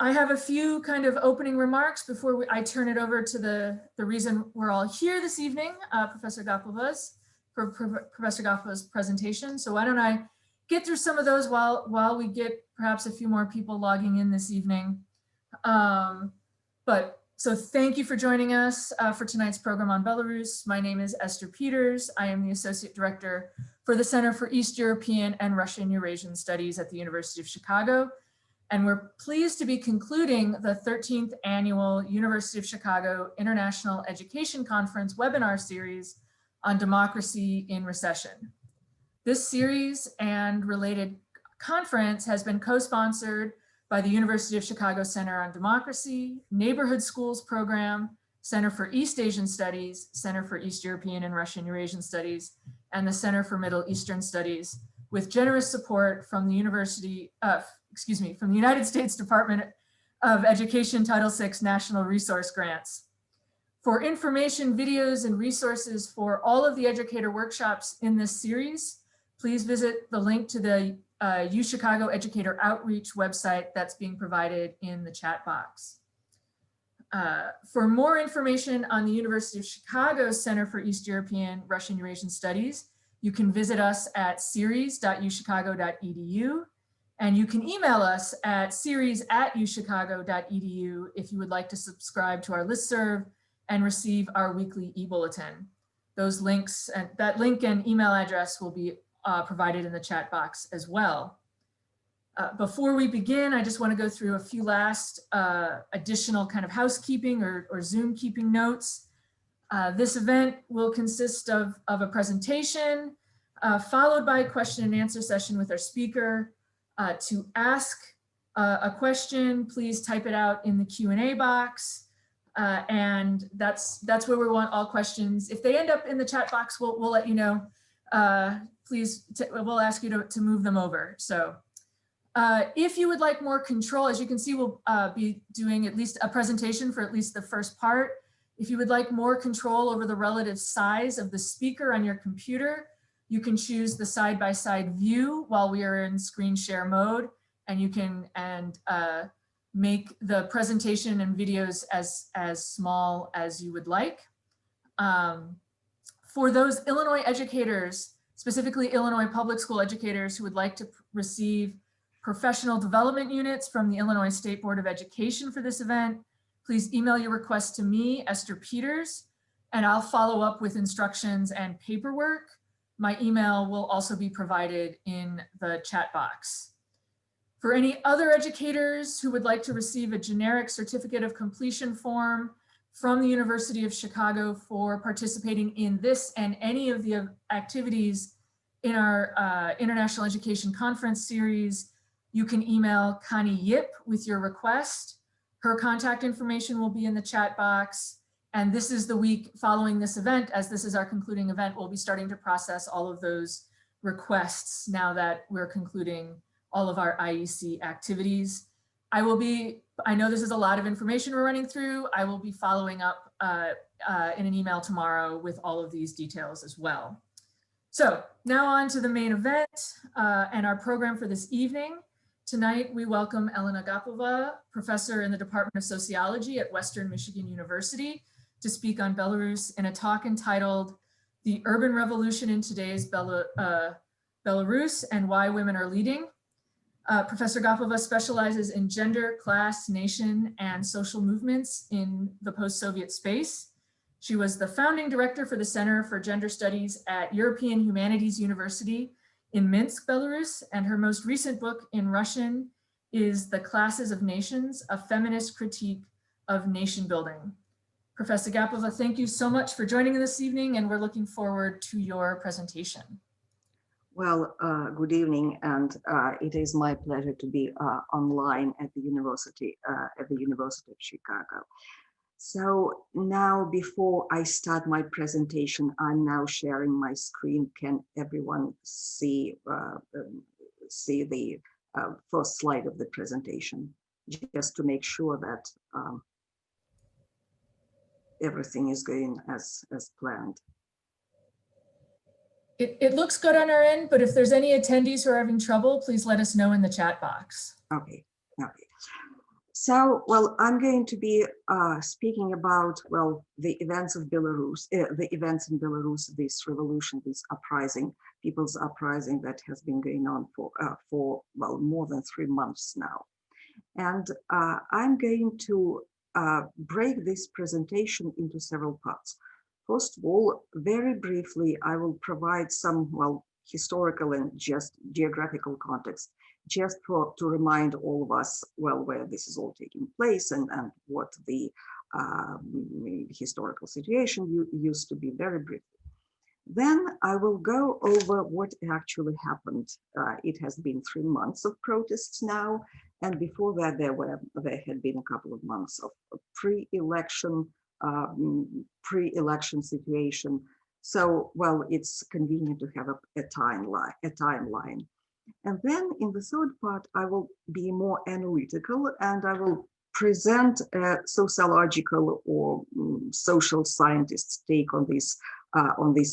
I have a few kind of opening remarks before I turn it over to the reason we're all here this evening, Professor Gapova's presentation. So why don't I get through some of those while we get perhaps a few more people logging in this evening. So thank you for joining us for tonight's program on Belarus. My name is Esther Peters. I am the Associate Director for the Center for East European and Russian Eurasian Studies at the University of Chicago. And we're pleased to be concluding the 13th Annual University of Chicago International Education Conference webinar series on democracy in recession. This series and related conference has been co-sponsored by the University of Chicago Center on Democracy, Neighborhood Schools Program, Center for East Asian Studies, Center for East European and Russian Eurasian Studies, and the Center for Middle Eastern Studies, with generous support from the from the United States Department of Education Title VI National Resource Grants. For information, videos, and resources for all of the educator workshops in this series, please visit the link to the UChicago Educator Outreach website that's being provided in the chat box. For more information on the University of Chicago Center for East European Russian Eurasian Studies, you can visit us at series.uchicago.edu, and you can email us at series@uchicago.edu if you would like to subscribe to our listserv and receive our weekly e-bulletin. Those links, and that link and email address will be provided in the chat box as well. Before we begin, I just want to go through a few last additional kind of housekeeping or Zoom keeping notes. This event will consist of a presentation followed by a question and answer session with our speaker. To ask a question, please type it out in the Q&A box. And that's where we want all questions. If they end up in the chat box, we'll let you know. We'll ask you to move them over. So if you would like more control, as you can see, we'll be doing at least a presentation for at least the first part. If you would like more control over the relative size of the speaker on your computer, you can choose the side-by-side view while we are in screen share mode, and you can make the presentation and videos as small as you would like. For those Illinois educators, specifically Illinois public school educators who would like to receive professional development units from the Illinois State Board of Education for this event, please email your request to me, Esther Peters, and I'll follow up with instructions and paperwork. My email will also be provided in the chat box. For any other educators who would like to receive a generic certificate of completion form from the University of Chicago for participating in this and any of the activities in our International Education Conference series, you can email Connie Yip with your request. Her contact information will be in the chat box. And this is the week following this event, as this is our concluding event, we'll be starting to process all of those requests now that we're concluding all of our IEC activities. I know this is a lot of information we're running through. I will be following up in an email tomorrow with all of these details as well. So now on to the main event and our program for this evening. Tonight, we welcome Elena Gapova, professor in the Department of Sociology at Western Michigan University, to speak on Belarus in a talk entitled "The Urban Revolution in Today's Belarus and Why Women Are Leading." Professor Gapova specializes in gender, class, nation, and social movements in the post-Soviet space. She was the founding director for the Center for Gender Studies at European Humanities University in Minsk, Belarus, and her most recent book in Russian is The Classes of Nations, a feminist critique of nation building. Professor Gapova, thank you so much for joining us this evening, and we're looking forward to your presentation. Well, good evening, and it is my pleasure to be online at the University of Chicago. So now, before I start my presentation, I'm now sharing my screen. Can everyone see the first slide of the presentation, just to make sure that everything is going as planned? It looks good on our end, but if there's any attendees who are having trouble, please let us know in the chat box. Okay. So, well, I'm going to be speaking about, well, the events of Belarus, the events in Belarus, this revolution, this uprising, people's uprising that has been going on for well, more than 3 months now. And I'm going to break this presentation into several parts. First of all, very briefly, I will provide some, well, historical and just geographical context, just to remind all of us, well, where this is all taking place and what the historical situation used to be, very briefly. Then I will go over what actually happened. It has been 3 months of protests now, and before that there had been a couple of months of pre-election situation. So, well, it's convenient to have a timeline. And then in the third part, I will be more analytical and I will present a sociological or social scientist's take on these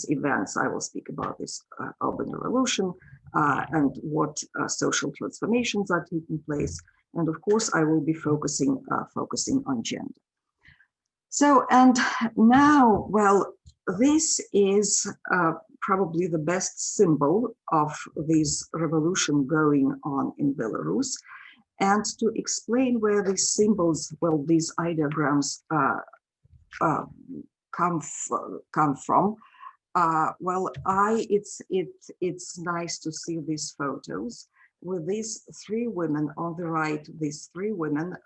events. I will speak about this urban revolution and what social transformations are taking place. And of course, I will be focusing on gender. So, and now, well, this is probably the best symbol of this revolution going on in Belarus. And to explain where these symbols, well, these ideograms come from, well, it's nice to see these photos with these 3 women on the right, these 3 women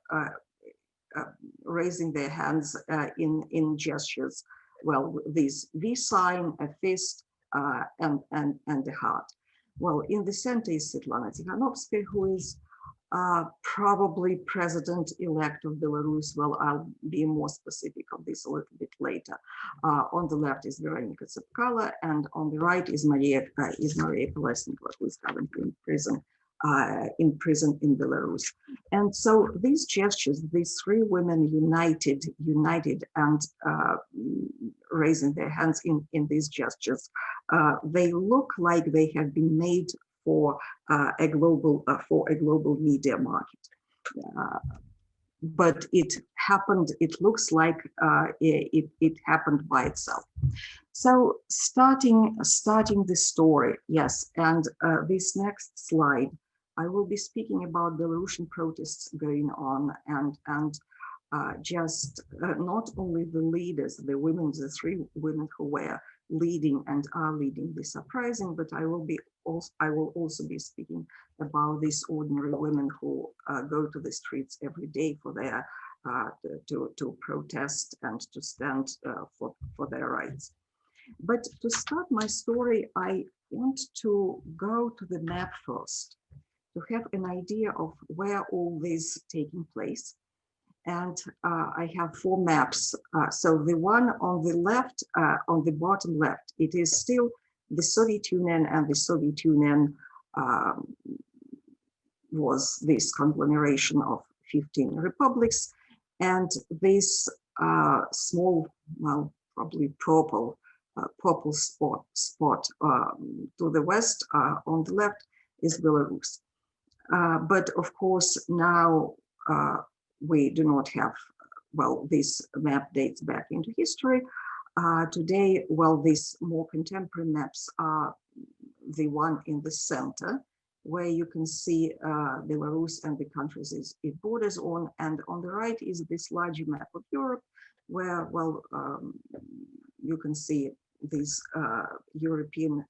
raising their hands in gestures. Well, this V sign, a fist, and a heart. Well, in the center is Svetlana Tikhanovskaya, who is probably president-elect of Belarus. Well, I'll be more specific on this a little bit later. On the left is Veronika Tsepkalo, and on the right is Maria Kolesnikova, who is currently in prison in Belarus. And so these gestures, these 3 women united and raising their hands in these gestures, they look like they have been made for a global media market. But it happened, it looks like it happened by itself. So starting the story, yes, and this next slide, I will be speaking about Belarusian protests going on and just not only the leaders, the women, the 3 women who were leading and are leading this uprising, but I will also be speaking about these ordinary women who go to the streets every day for their to protest and to stand for their rights. But to start my story, I want to go to the map first, to have an idea of where all this is taking place. And I have 4 maps. So the one on the left, on the bottom left, it is still the Soviet Union, and the Soviet Union was this conglomeration of 15 republics. And this small, well, probably purple spot to the west on the left is Belarus. But of course, now we do not have, well, this map dates back into history. Today, well, these more contemporary maps are the one in the center, where you can see Belarus and the countries it borders on. And on the right is this larger map of Europe, where, well, you can see these European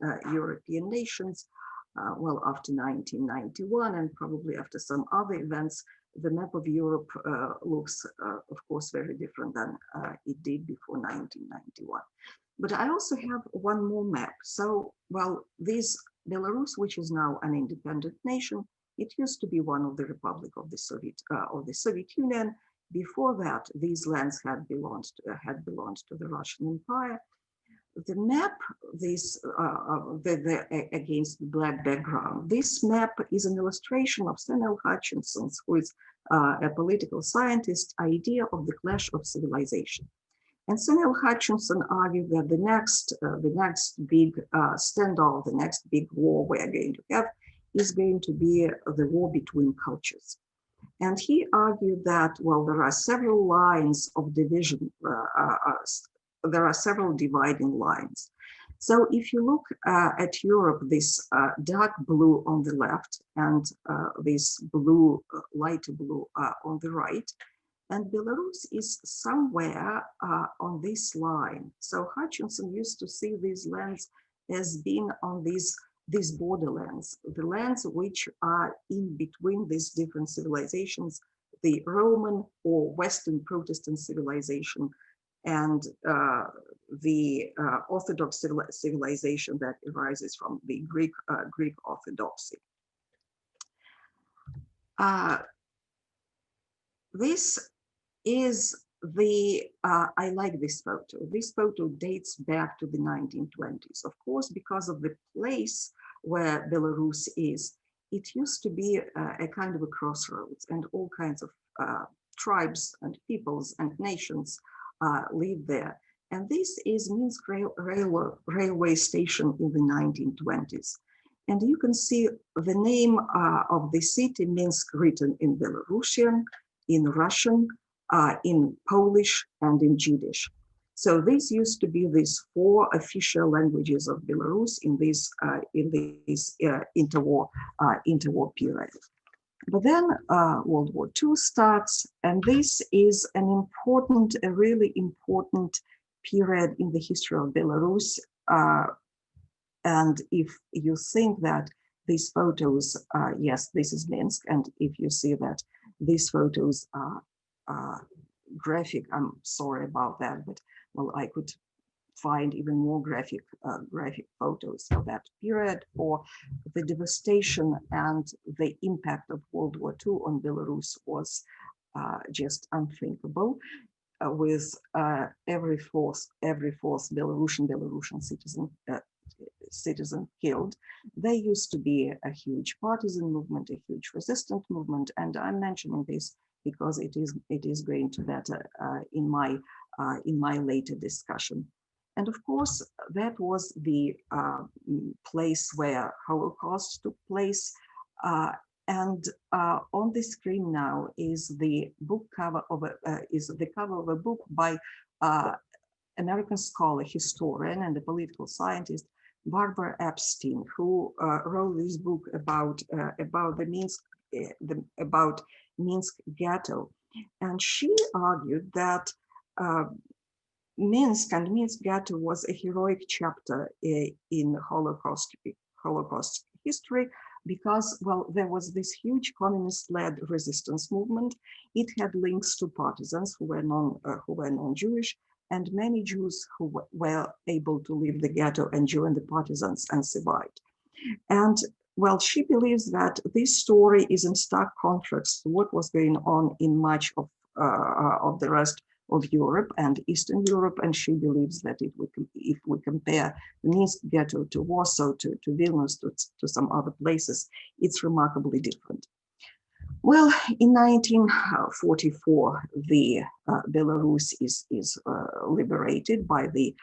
nations. Well, after 1991 and probably after some other events, the map of Europe looks, of course, very different than it did before 1991. But I also have one more map. So, well, this Belarus, which is now an independent nation, it used to be one of the republic of the Soviet Union. Before that, these lands had belonged to the Russian Empire. The map, this against the black background, this map is an illustration of Samuel Hutchinson's, who is a political scientist, idea of the clash of civilization. And Samuel Hutchinson argued that the next big standoff, the next big war we are going to have is going to be the war between cultures. And he argued that, well, there are several lines of division, there are several dividing lines. So if you look at Europe, this dark blue on the left and this blue, lighter blue on the right, and Belarus is somewhere on this line. So Hutchinson used to see these lands as being on these borderlands, the lands which are in between these different civilizations, the Roman or Western Protestant civilization and the Orthodox civilization that arises from the Greek Orthodoxy. This is the, I like this photo. This photo dates back to the 1920s. Of course, because of the place where Belarus is, it used to be a kind of a crossroads, and all kinds of tribes and peoples and nations live there. And this is Minsk railway station in the 1920s. And you can see the name of the city, Minsk, written in Belarusian, in Russian, in Polish, and in Yiddish. So these used to be these 4 official languages of Belarus in this interwar period. But then World War II starts, and this is a really important period in the history of Belarus. And if you think that these photos, yes, this is Minsk, and if you see that these photos are graphic, I'm sorry about that, but well, I could find even more graphic photos of that period, or the devastation and the impact of World War II on Belarus was just unthinkable. With every fourth Belarusian citizen killed. There used to be a huge partisan movement, a huge resistant movement, and I'm mentioning this because it is going to matter in my later discussion. And of course, that was the place where Holocaust took place. And on the screen now is the book cover of a book by American scholar, historian, and a political scientist, Barbara Epstein, who wrote this book about Minsk ghetto, and she argued that Minsk and Minsk ghetto was a heroic chapter in Holocaust history, because, well, there was this huge communist-led resistance movement. It had links to partisans who were non-Jewish, and many Jews who were able to leave the ghetto and join the partisans and survived. And, well, she believes that this story is in stark contrast to what was going on in much of the rest of Europe and Eastern Europe, and she believes that if we compare the Minsk ghetto to Warsaw, to Vilnius, to some other places, it's remarkably different. Well, in 1944, the Belarus is liberated by the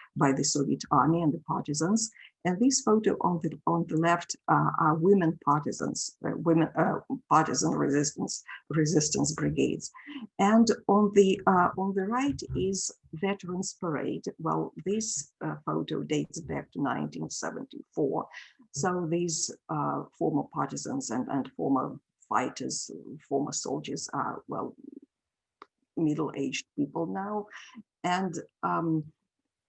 Soviet army and the partisans. And this photo on the left are women partisans, partisan resistance brigades, and on the right is Veterans Parade. Well, this photo dates back to 1974. So these former partisans and former fighters, former soldiers are, well, middle-aged people now, and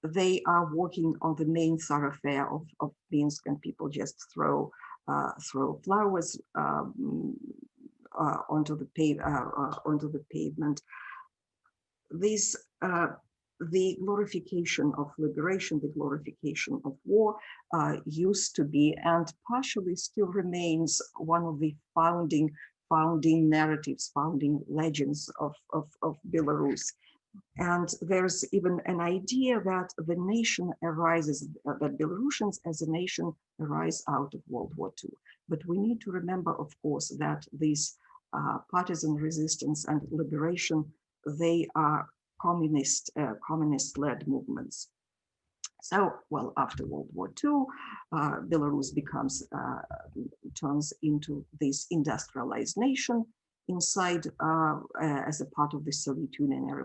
they are walking on the main thoroughfare of Minsk, and people just throw flowers onto the pavement. This the glorification of liberation, the glorification of war used to be, and partially still remains, one of the founding narratives, founding legends of Belarus. And there's even an idea that the nation arises, that Belarusians as a nation arise out of World War II. But we need to remember, of course, that these partisan resistance and liberation, they are communist-led movements. So, well, after World War II, Belarus turns into this industrialized nation. inside as a part of the Soviet Union, a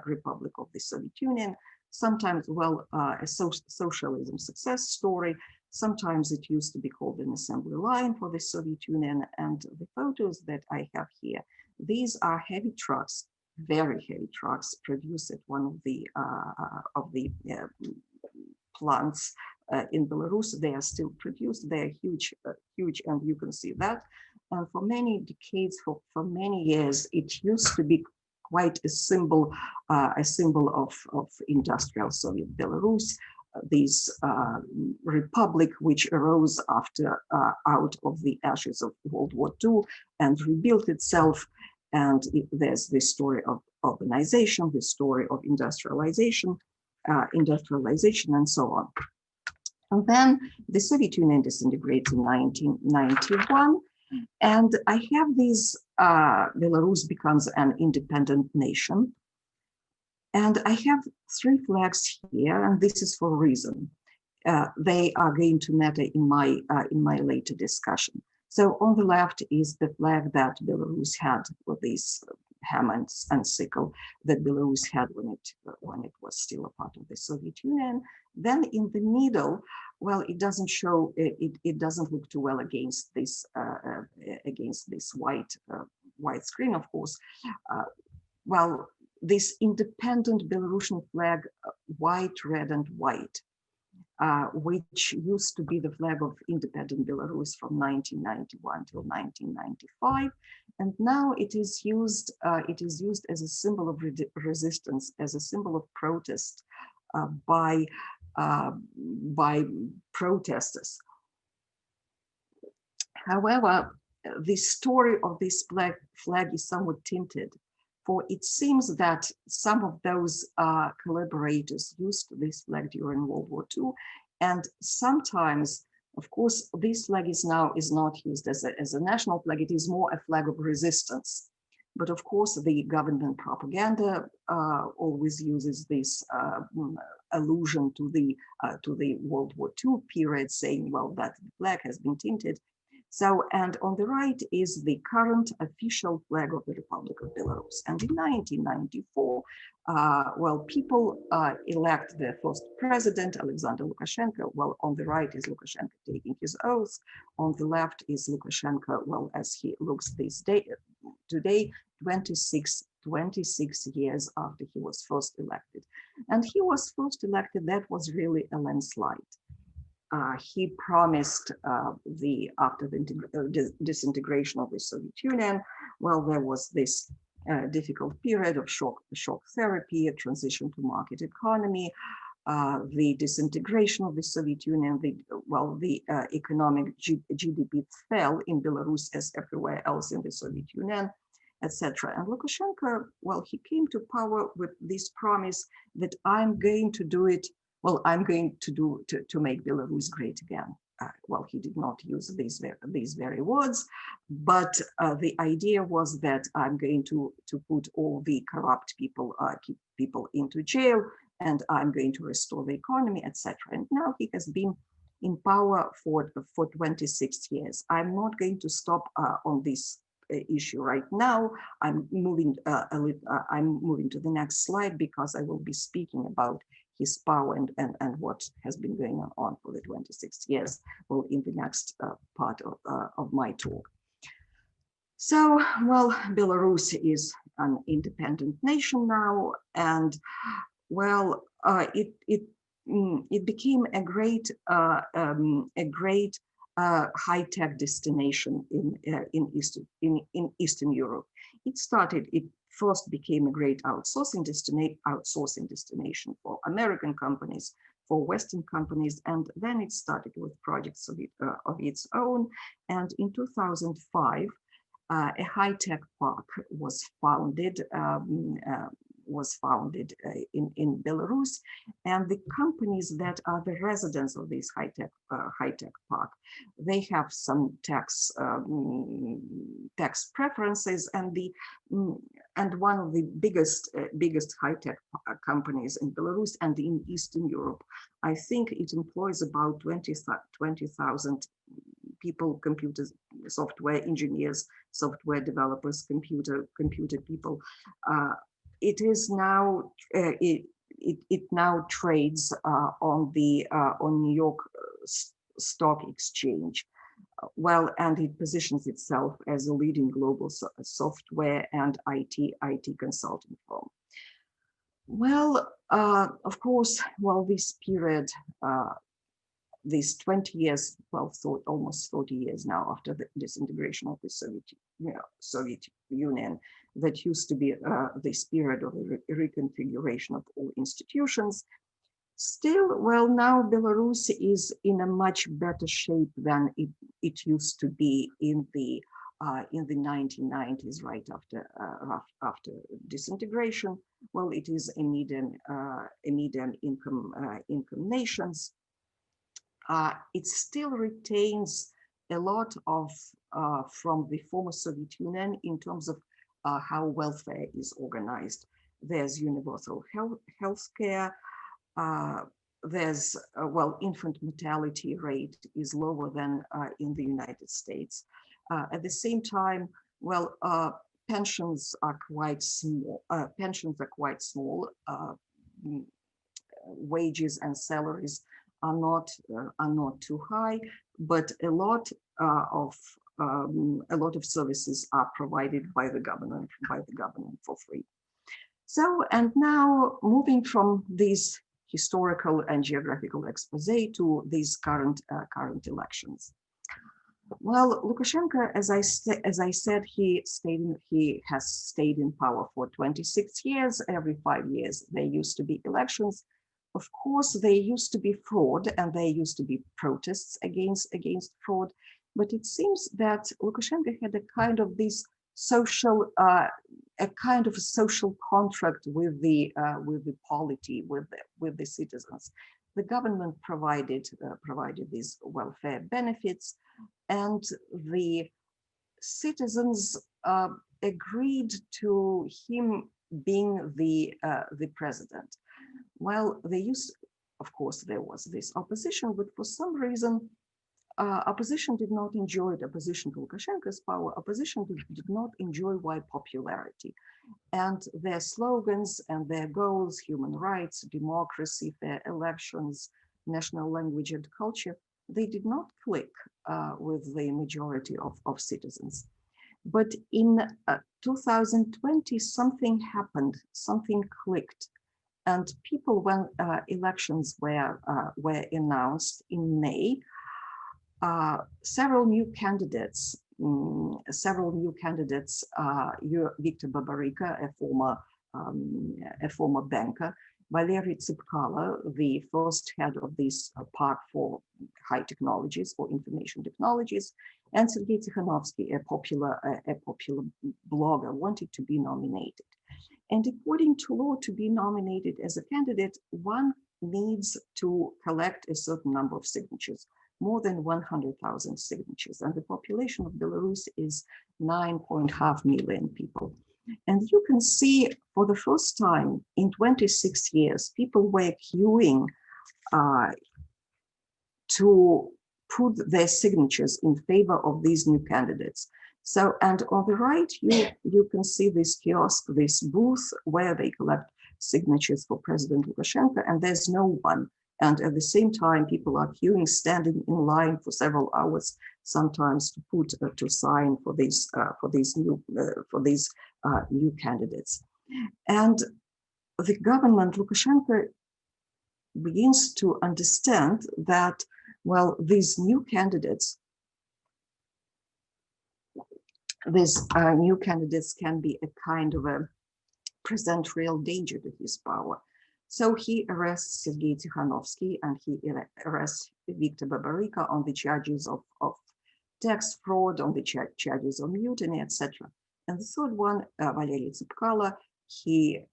republic of the Soviet Union. Sometimes, well, a socialism success story. Sometimes it used to be called an assembly line for the Soviet Union. And the photos that I have here, these are heavy trucks, very heavy trucks produced at one of the plants in Belarus. They are still produced. They are huge, huge, and you can see that. And for many decades, for many years, it used to be quite a symbol of industrial Soviet Belarus. This republic, which arose after out of the ashes of World War II and rebuilt itself. And there's the story of urbanization, the story of industrialization, and so on. And then the Soviet Union disintegrates in 1991. And I have these, Belarus becomes an independent nation. And I have three flags here, and this is for a reason. They are going to matter in my later discussion. So on the left is the flag that Belarus had with these hammer and sickle that Belarus had when it was still a part of the Soviet Union. Then in the middle, well, it doesn't show, it doesn't look too well against this white screen, of course. Well, this independent Belarusian flag, white, red, and white, which used to be the flag of independent Belarus from 1991 till 1995, and now it is used as a symbol of resistance, as a symbol of protest by protesters. However, the story of this flag is somewhat tinted, for it seems that some of those collaborators used this flag during World War II, and sometimes, of course, this flag is not used as a national flag. It is more a flag of resistance. But of course, the government propaganda always uses this allusion to the World War II period, saying, well, that flag has been tinted. So, and on the right is the current official flag of the Republic of Belarus. And in 1994, well, people elect their first president, Alexander Lukashenko. Well, on the right is Lukashenko taking his oath. On the left is Lukashenko, well, as he looks this day, today, 26 years after he was first elected. And he was first elected, that was really a landslide. He promised after the disintegration of the Soviet Union, well, there was this difficult period of shock therapy, a transition to market economy, the disintegration of the Soviet Union, the economic GDP fell in Belarus as everywhere else in the Soviet Union, etc. And Lukashenko, well, he came to power with this promise that I'm going to do it. Well, I'm going to make Belarus great again. Well, he did not use these very words, but the idea was that I'm going to put all the corrupt people, keep people into jail, and I'm going to restore the economy, etc. And now he has been in power for 26 years. I'm not going to stop on this issue right now. I'm moving to the next slide because I will be speaking about his power and what has been going on for the 26 years, well, in the next part of my talk. So, well, Belarus is an independent nation now, and well, it became a great high-tech destination in Eastern Europe. It first became a great outsourcing destination for American companies, for Western companies, and then it started with projects of its own. And in 2005, a high-tech park was founded in Belarus, and the companies that are the residents of this high-tech park, they have some tax preferences, and one of the biggest high-tech companies in Belarus and in Eastern Europe, I think it employs about 20,000 people, software engineers, software developers, computer people. It is now it now trades on New York Stock Exchange. Well, and it positions itself as a leading global software and IT consulting firm. Well, of course, well, this period, these 20 years, well, almost 40 years now after the disintegration of the Soviet Union, that used to be this period of reconfiguration of all institutions. Still, well, now Belarus is in a much better shape than it used to be in the 1990s, right after disintegration. Well, it is a medium income nations. It still retains a lot of from the former Soviet Union in terms of how welfare is organized. There's universal health care. There's, well, infant mortality rate is lower than in the United States. At the same time, well, pensions are quite small. Wages and salaries are not too high, but a lot of services are provided by the government for free. So, and now moving from these historical and geographical expose to these current elections. Well, Lukashenko, as I said, he has stayed in power for 26 years. Every 5 years, there used to be elections. Of course, there used to be fraud and there used to be protests against fraud. But it seems that Lukashenko had a kind of this social, social contract with the polity, with the citizens. The government provided these welfare benefits, and the citizens agreed to him being the president. Well, of course, there was this opposition, but for some reason, opposition did not enjoy it. Opposition to Lukashenko's power, opposition did not enjoy wide popularity. And their slogans and their goals, human rights, democracy, fair elections, national language and culture, they did not click with the majority of citizens. But in 2020, something happened, something clicked. And people, when elections were announced in May, several new candidates, Viktor Babaryka, a former banker, Valery Tsepkalo, the first head of this park for high technologies, for information technologies, and Sergei Tikhanovsky, a popular blogger, wanted to be nominated. And according to law, to be nominated as a candidate, one needs to collect a certain number of signatures, more than 100,000 signatures. And the population of Belarus is 9.5 million people. And you can see for the first time in 26 years, people were queuing to put their signatures in favor of these new candidates. So, and on the right, you can see this kiosk, this booth where they collect signatures for President Lukashenko, and there's no one. And at the same time, people are queuing, standing in line for several hours, sometimes to sign for these new candidates. And the government, Lukashenko, begins to understand that, well, these new candidates can be a kind of present real danger to his power. So he arrests Sergei Tikhanovsky and he arrests Viktor Babaryka on the charges of tax fraud, on the charges of mutiny, etc. And the third one, Valery Tsepkalo, he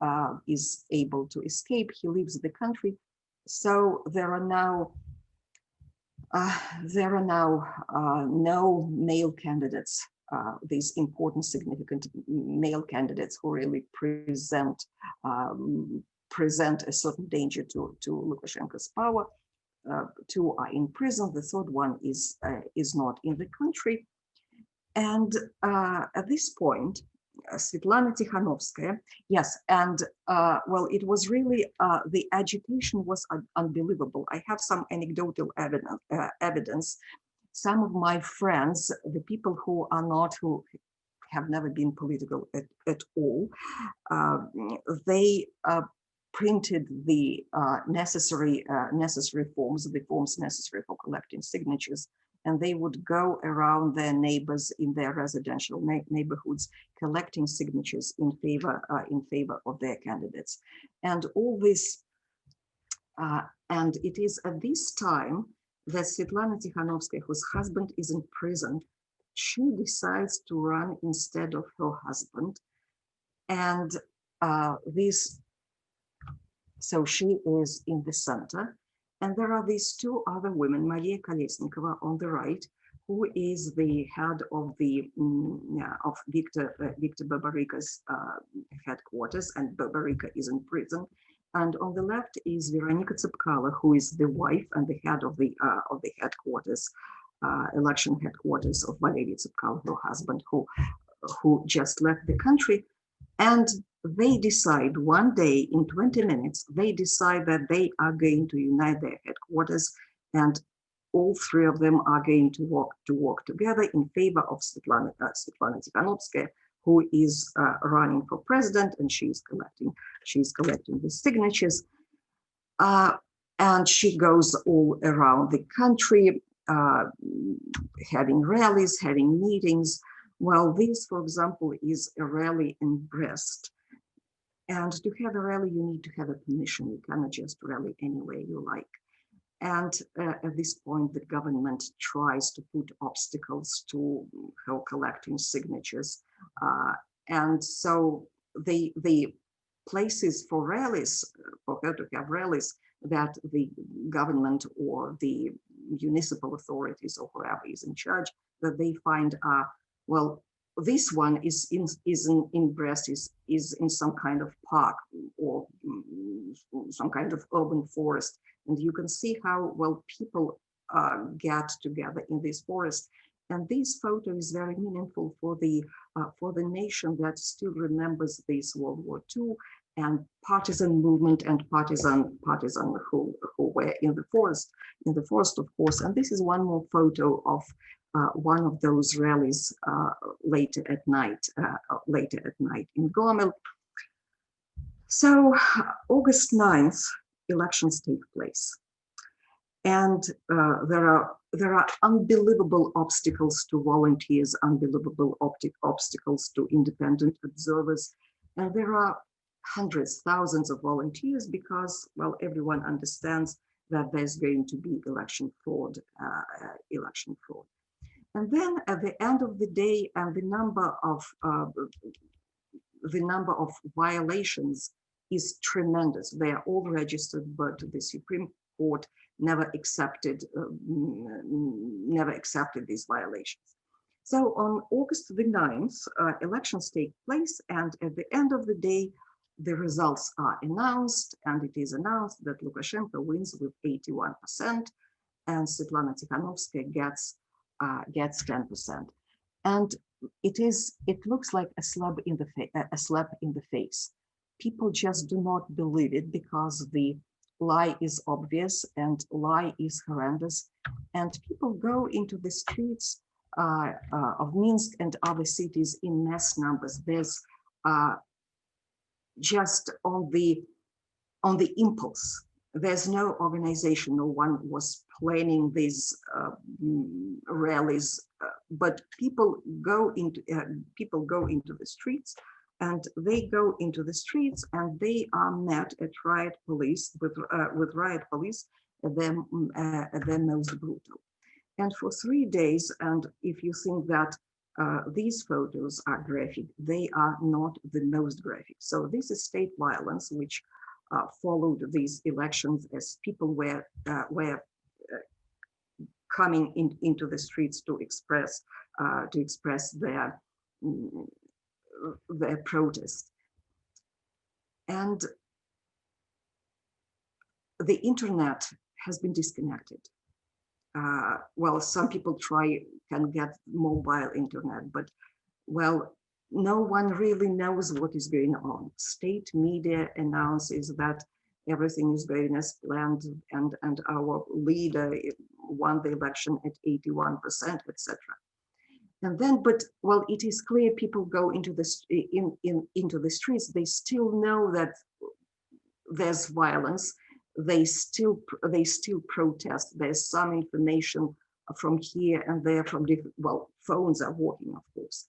is able to escape. He leaves the country. So there are now no male candidates. These important, significant male candidates who really present a certain danger to Lukashenko's power. Two are in prison. The third one is not in the country. And at this point, Svetlana Tikhanovskaya, yes, and well, it was really, the agitation was unbelievable. I have some anecdotal evidence. Some of my friends, the people who have never been political at all, they printed the necessary forms, the forms necessary for collecting signatures, and they would go around their neighbors in their residential neighborhoods collecting signatures in favor of their candidates. And all this, and it is at this time that Svetlana Tikhanovskaya, whose husband is in prison, she decides to run instead of her husband. And so she is in the center. And there are these two other women, Maria Kolesnikova on the right, who is the head of the of Viktor Babaryka's headquarters, and Babaryka is in prison. And on the left is Veronika Tsepkalo, who is the wife and the head of the headquarters, election headquarters of Valery Tsepkalo, her husband, who just left the country. And they decide one day in 20 minutes, they decide that they are going to unite their headquarters, and all three of them are going to work together in favor of Svetlana Tikhanovskaya, who is running for president, and she's collecting the signatures. And she goes all around the country, having rallies, having meetings. Well, this, for example, is a rally in Brest. And to have a rally, you need to have a permission. You cannot just rally any way you like. And at this point, the government tries to put obstacles to her collecting signatures. And so the places for rallies, for her to have rallies, that the government or the municipal authorities or whoever is in charge, that they find are, well, this one is in Brest, is in some kind of park or some kind of urban forest. And you can see how well people get together in this forest. And this photo is very meaningful for the nation that still remembers this World War II and partisan movement and partisan who were in the forest, of course. And this is one more photo of one of those rallies later at night in Gomel. So August 9th, elections take place. And there are unbelievable obstacles to volunteers, unbelievable obstacles to independent observers. And there are hundreds, thousands of volunteers because, well, everyone understands that there's going to be election fraud. And then at the end of the day, and the number of violations is tremendous. They are all registered, but the Supreme Court never accepted these violations. So on August the 9th, elections take place, and at the end of the day, the results are announced, and it is announced that Lukashenko wins with 81%, and Svetlana Tikhanovskaya gets 10%. And it looks like a slap in the face. People just do not believe it because the lie is obvious and lie is horrendous. And people go into the streets of Minsk and other cities in mass numbers. There's just on the impulse. There's no organization. No one was planning these rallies, but people go into the streets, and they go into the streets, and they are met at riot police with riot police at their most brutal. And for 3 days, and if you think that these photos are graphic, they are not the most graphic. So this is state violence, which followed these elections as people were coming into the streets to express their protest. And the internet has been disconnected. well, some people can get mobile internet, but well, no one really knows what is going on. State media announces that everything is going as planned, and our leader won the election at 81%, etc. And then, but well, it is clear people go into into the streets. They still know that there's violence. They still protest. There's some information from here and there from different, well, phones are working, of course.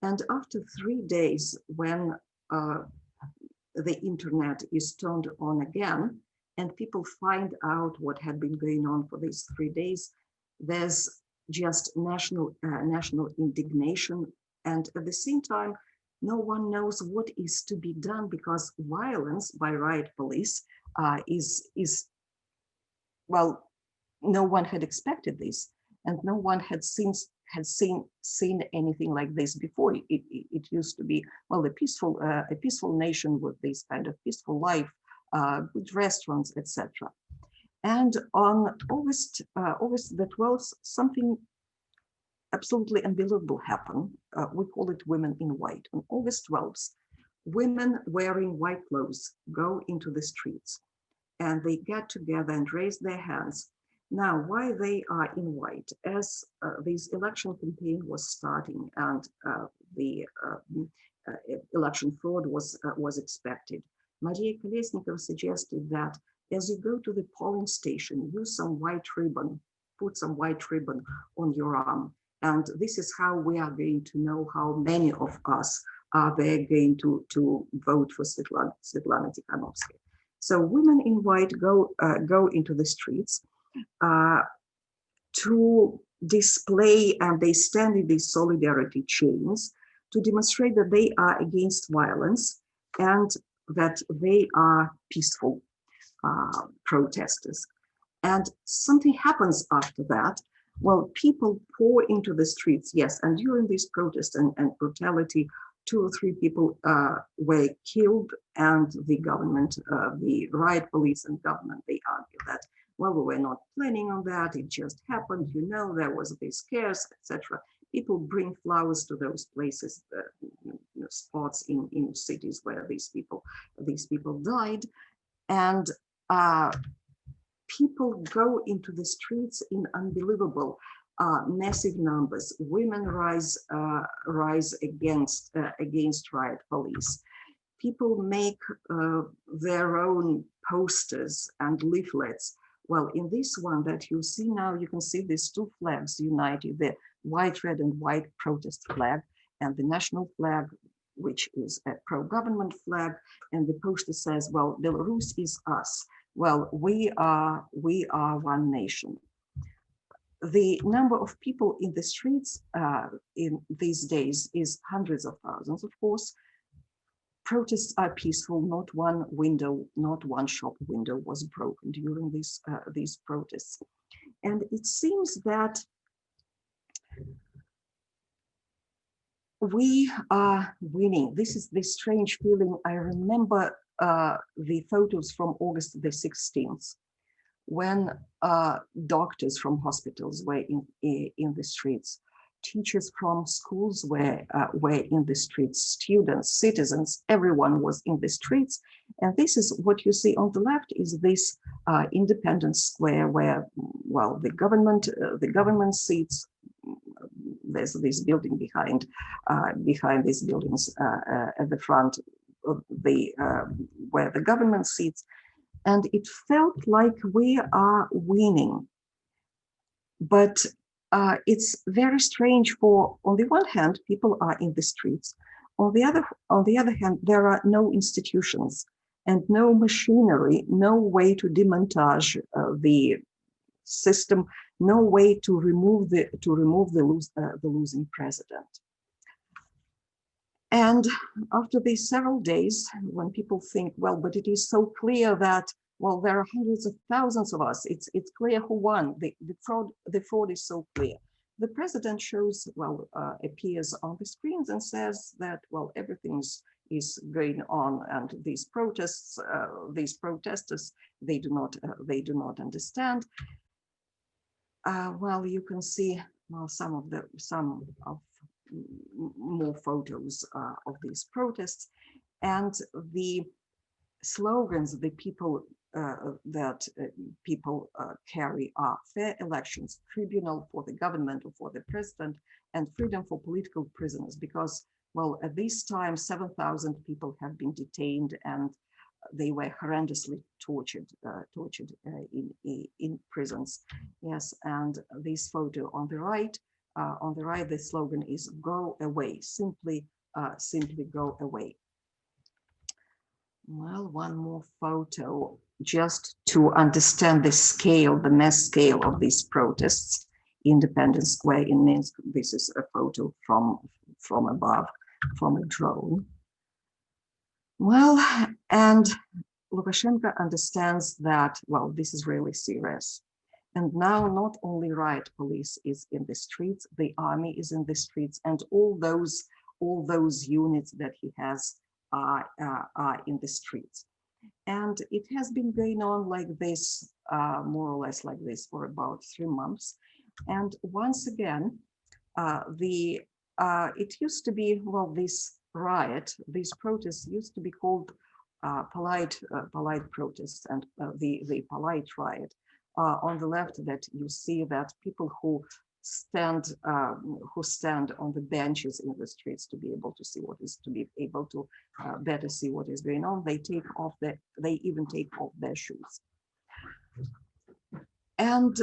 And after 3 days, when the internet is turned on again, and people find out what had been going on for these 3 days, there's just national indignation, and at the same time, no one knows what is to be done, because violence by riot police is well, no one had expected this, and no one had seen anything like this before. It used to be, well, a peaceful nation with this kind of peaceful life, with restaurants, etc. And on August the 12th, something absolutely unbelievable happened. We call it Women in White. On August 12th, women wearing white clothes go into the streets, and they get together and raise their hands. Now, why they are in white? As this election campaign was starting, and the election fraud was expected, Maria Kolesnikova suggested that as you go to the polling station, use some white ribbon, put some white ribbon on your arm. And this is how we are going to know how many of us are there going to vote for Svetlana Tikhanovskaya. So women in white go into the streets to display, and they stand in these solidarity chains to demonstrate that they are against violence and that they are peaceful protesters. And something happens after that. Well, people pour into the streets, yes, and during this protest and brutality, 2 or 3 people were killed, and the government, the riot police and government, they argue that, well, we were not planning on that, it just happened, you know, there was this chaos, etc. People bring flowers to those places, spots in cities where these people died, and people go into the streets in unbelievable massive numbers. Women rise against riot police. People make their own posters and leaflets. Well, in this one that you see now, you can see these 2 flags united: the white, red, and white protest flag, and the national flag, which is a pro-government flag. And the poster says, "Well, Belarus is us. Well, we are one nation." The number of people in the streets in these days is hundreds of thousands, of course. Protests are peaceful. Not one window, not one shop window was broken during these protests. And it seems that we are winning. This is this strange feeling. I remember the photos from August the 16th, when doctors from hospitals were in the streets, teachers from schools were in the streets, students, citizens, everyone was in the streets. And this is what you see on the left, is this Independence Square, where, well, the government seats. There's this building behind these buildings at the front of the where the government sits. And it felt like we are winning. But it's very strange. For, on the one hand, people are in the streets. On the other hand, there are no institutions and no machinery, no way to demontage the system, no way to remove the losing president. And after these several days, when people think, well, but it is so clear that, well, there are hundreds of thousands of us, it's clear who won, the fraud is so clear. The president shows, well, appears on the screens and says that, well, everything is going on, and these protesters, they do not understand. well, you can see well some of more photos of these protests, and the slogans the people that people carry are fair elections, tribunal for the government or for the president, and freedom for political prisoners. Because, well, at this time, 7,000 people have been detained and they were horrendously tortured in prisons. Yes, and this photo on the right, the slogan is "Go away," simply go away. Well, one more photo just to understand the scale, the mass scale of these protests. Independence Square in Minsk. This is a photo from above, from a drone. Well, and Lukashenko understands that, well, this is really serious. And now not only riot police is in the streets, the army is in the streets, and all those units that he has are in the streets. And it has been going on like this, more or less like this, for about 3 months. And once again, it used to be, well, this riot, these protests used to be called polite protests and the polite riot. On the left, that you see that people who stand on the benches in the streets to be able to see better see what is going on. They even take off their shoes. And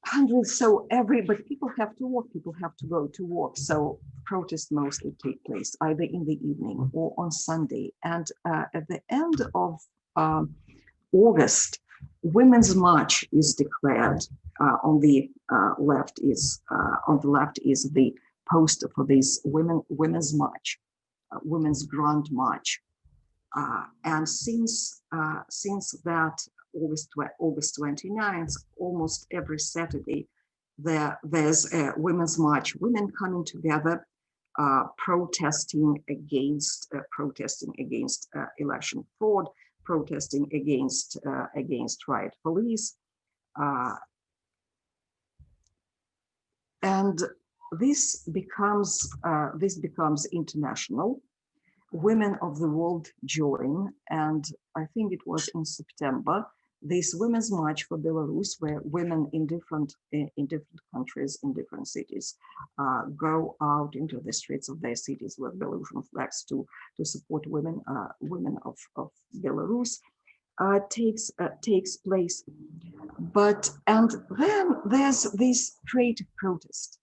hundreds, but people have to walk, people have to go to work. So protests mostly take place either in the evening or on Sunday. And at the end of August, Women's March is declared. On the left is the poster for this Women's March, Women's Grand March, and since that August 29th, almost every Saturday there's a Women's March. Women coming together, protesting against election fraud, protesting against riot police, and this becomes international. Women of the world join, and I think it was in September, this Women's March for Belarus, where women in different countries, in different cities, go out into the streets of their cities with Belarusian flags to support women of Belarus. Takes place, and then there's this creative protest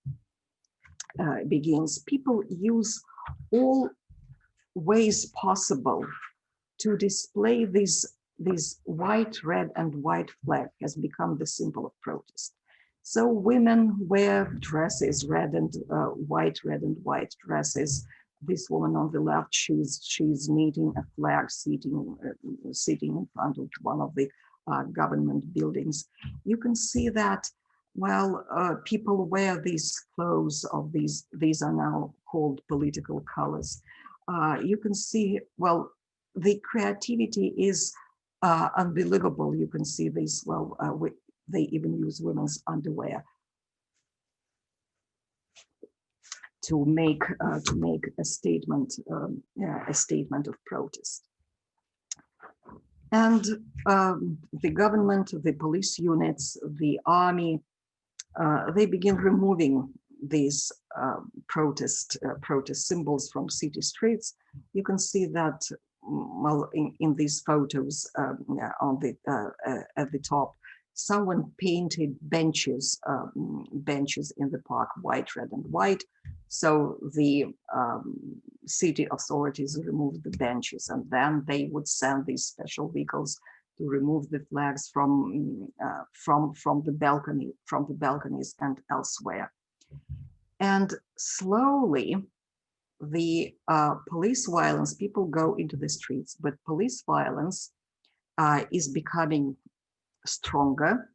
begins. People use all ways possible to display this white, red, and white flag has become the symbol of protest. So women wear dresses, red and white dresses. This woman on the left, she's knitting a flag, sitting in front of one of the government buildings. You can see that, well, people wear these clothes of these are now called political colors. You can see, well, the creativity is unbelievable. You can see this, well, they even use women's underwear to make a statement of protest. And the government, the police units, the army, they begin removing these protest symbols from city streets. You can see that, well, in these photos on the at the top, someone painted benches in the park white, red, and white. So the city authorities removed the benches, and then they would send these special vehicles to remove the flags from the balconies and elsewhere. And slowly, the police violence, people go into the streets, but police violence is becoming stronger.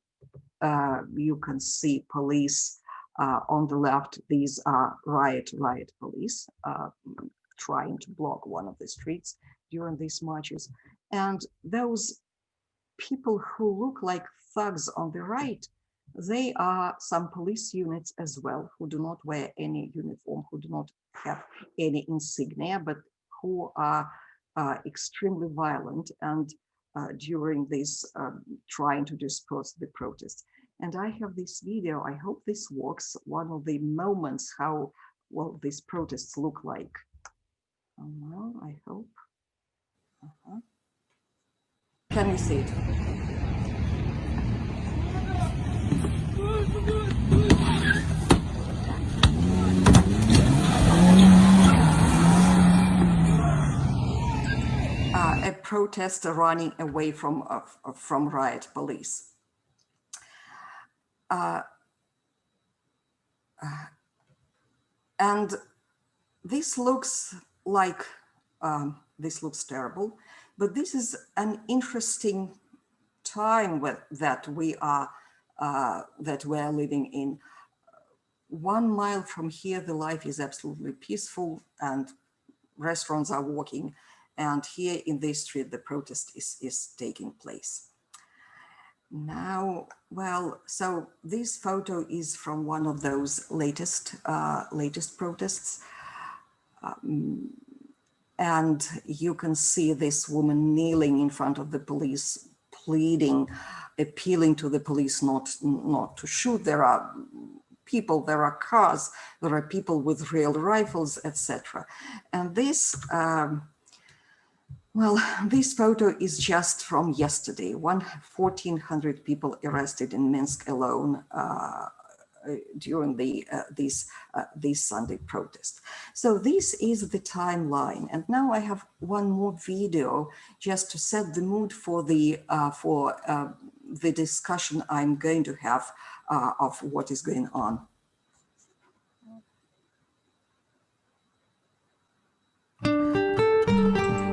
You can see police on the left. These are riot police trying to block one of the streets during these marches. And those people who look like thugs on the right, They are some police units as well who do not wear any uniform, who do not have any insignia, but who are extremely violent and during this trying to disperse the protest. And I have this video, I hope this works, one of the moments how well these protests look like. Well, I hope. Can you see it? A protester running away from riot police. And this looks like, this looks terrible, but this is an interesting time that we are living in. 1 mile from here, the life is absolutely peaceful and restaurants are working. And here in this street, the protest is taking place. Now, well, so this photo is from one of those latest protests. And you can see this woman kneeling in front of the police, pleading, appealing to the police not to shoot. There are people, there are cars, there are people with real rifles, etc. And this, well, this photo is just from yesterday. 1,400 people arrested in Minsk alone during this Sunday protest. So this is the timeline. And now I have one more video just to set the mood for the discussion I'm going to have of what is going on.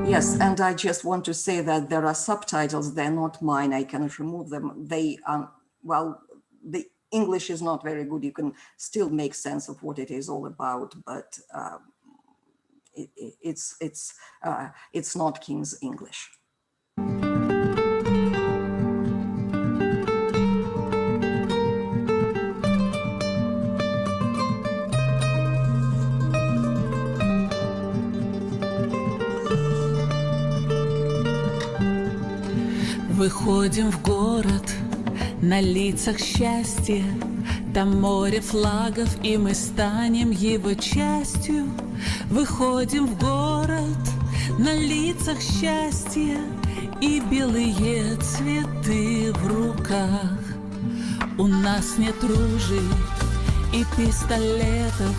Yes, and I just want to say that there are subtitles, they're not mine, I cannot remove them. They, well, the English is not very good, you can still make sense of what it is all about, but it's not King's English. Выходим в город, на лицах счастье, там море флагов, и мы станем его частью. Выходим в город, на лицах счастье, и белые цветы в руках. У нас нет ружей и пистолетов,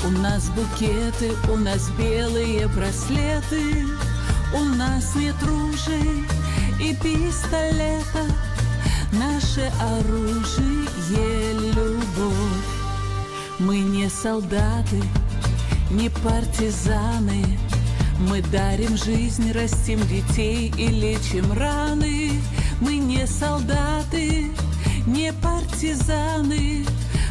у нас букеты, у нас белые браслеты. У нас нет ружей и пистолета, наше оружие — любовь. Мы не солдаты, не партизаны, мы дарим жизнь, растим детей и лечим раны. Мы не солдаты, не партизаны,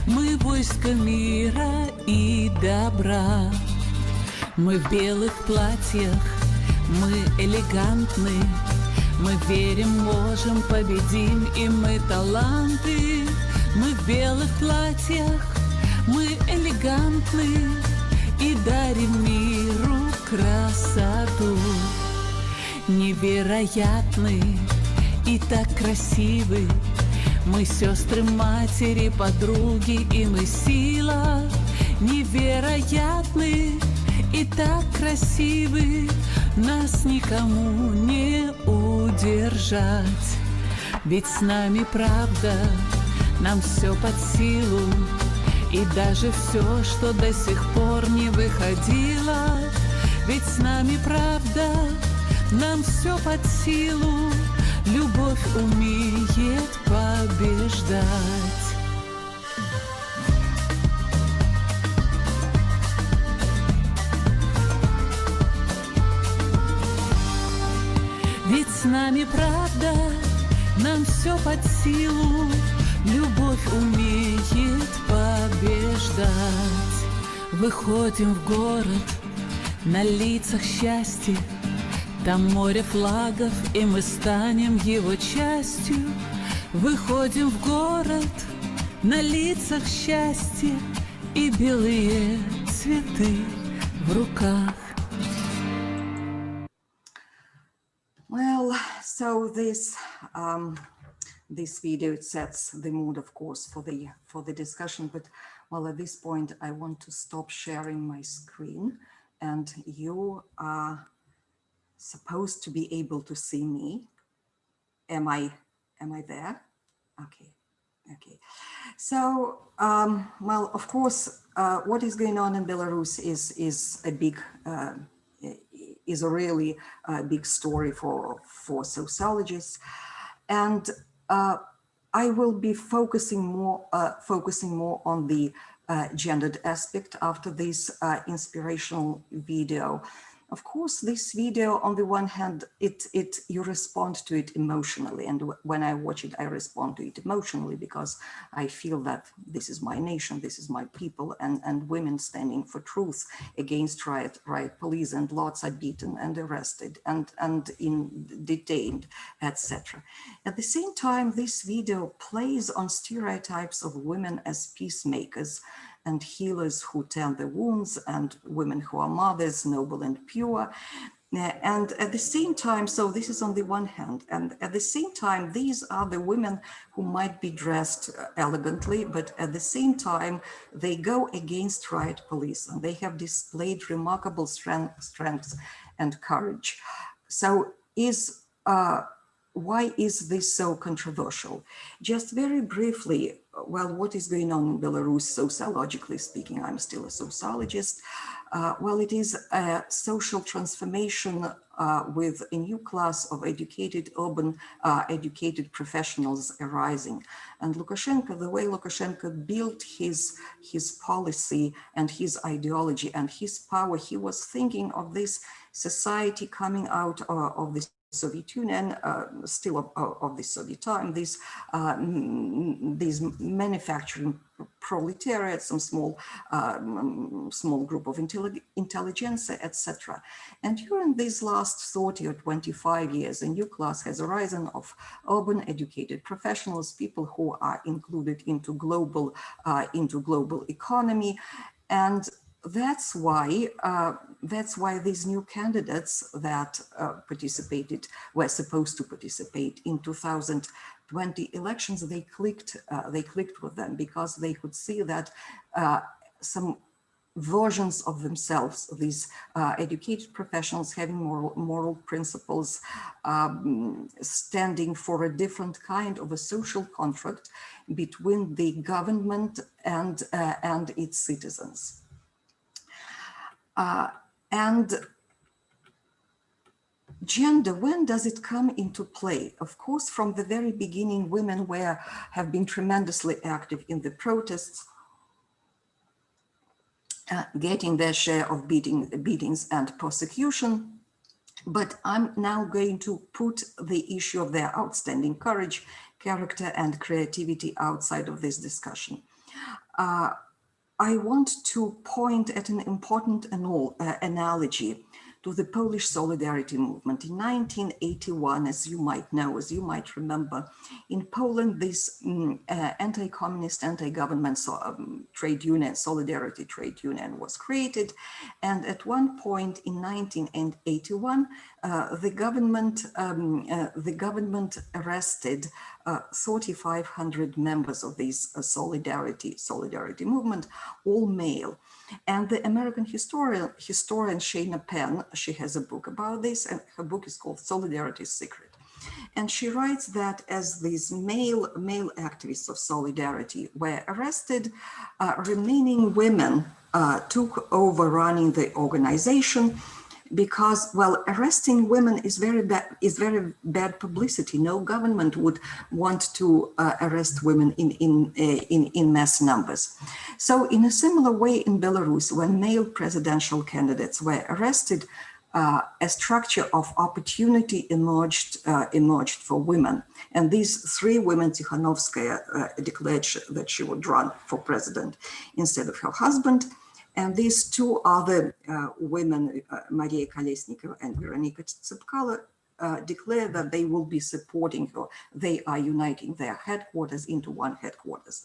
мы войско мира и добра. Мы в белых платьях, мы элегантны, мы верим, можем, победим, и мы таланты. Мы в белых платьях, мы элегантны и дарим миру красоту. Невероятны и так красивы, мы сестры, матери, подруги, и мы сила. Невероятны и так красивы, нас никому не удержать. Ведь с нами правда, нам все под силу, и даже все, что до сих пор не выходило. Ведь с нами правда, нам все под силу, любовь умеет побеждать. Ведь с нами правда, нам все под силу, любовь умеет побеждать. Выходим в город, на лицах счастье, там море флагов, и мы станем его частью. Выходим в город, на лицах счастье и белые цветы в руках. Well, so this video sets the mood, of course, for the discussion. But well, at this point, I want to stop sharing my screen, and you are supposed to be able to see me. Am I there? Okay. Okay. So, well, of course, what is going on in Belarus is a big is a really big story for sociologists, and I will be focusing more on the gendered aspect after this inspirational video. Of course, this video, on the one hand, you respond to it emotionally, and when I watch it, I respond to it emotionally because I feel that this is my nation, this is my people, and women standing for truth against riot police, and lots are beaten and arrested and detained, etc. At the same time, this video plays on stereotypes of women as peacemakers and healers who tend the wounds, and women who are mothers, noble and pure. And at the same time, so this is on the one hand, and at the same time, these are the women who might be dressed elegantly, but at the same time, they go against riot police, and they have displayed remarkable strength and courage. So why is this so controversial? Just very briefly, well, what is going on in Belarus, sociologically speaking? I'm still a sociologist. Well, it is a social transformation with a new class of educated, urban, educated professionals arising. And Lukashenko, the way Lukashenko built his policy and his ideology and his power, he was thinking of this society coming out of the Soviet Union, still of the Soviet time, these manufacturing proletariat, some small group of intelligentsia, etc. And during these last 30 or 25 years, a new class has arisen of urban educated professionals, people who are included into global economy, and that's why these new candidates that were supposed to participate in 2020 elections, they clicked with them because they could see that some versions of themselves, these educated professionals having moral principles, standing for a different kind of a social contract between the government and its citizens. And gender, when does it come into play? Of course, from the very beginning, women have been tremendously active in the protests, getting their share of beatings and persecution. But I'm now going to put the issue of their outstanding courage, character, and creativity outside of this discussion. I want to point at an important analogy to the Polish Solidarity movement. In 1981, as you might know, as you might remember, in Poland, this anti-communist, anti-government trade union, Solidarity trade union was created. And at one point in 1981, the government arrested 3,500 members of this solidarity movement, all male. And the American historian Shana Penn, she has a book about this, and her book is called Solidarity's Secret. And she writes that as these male activists of solidarity were arrested, remaining women took over running the organization, because, well, arresting women is very bad publicity. No government would want to arrest women in mass numbers. So in a similar way in Belarus, when male presidential candidates were arrested, a structure of opportunity emerged for women. And these three women, Tikhanovskaya declared that she would run for president instead of her husband. And these two other women, Maria Kolesnikova and Veronika Tsepkalo, declare that they will be supporting her. They are uniting their headquarters into one headquarters.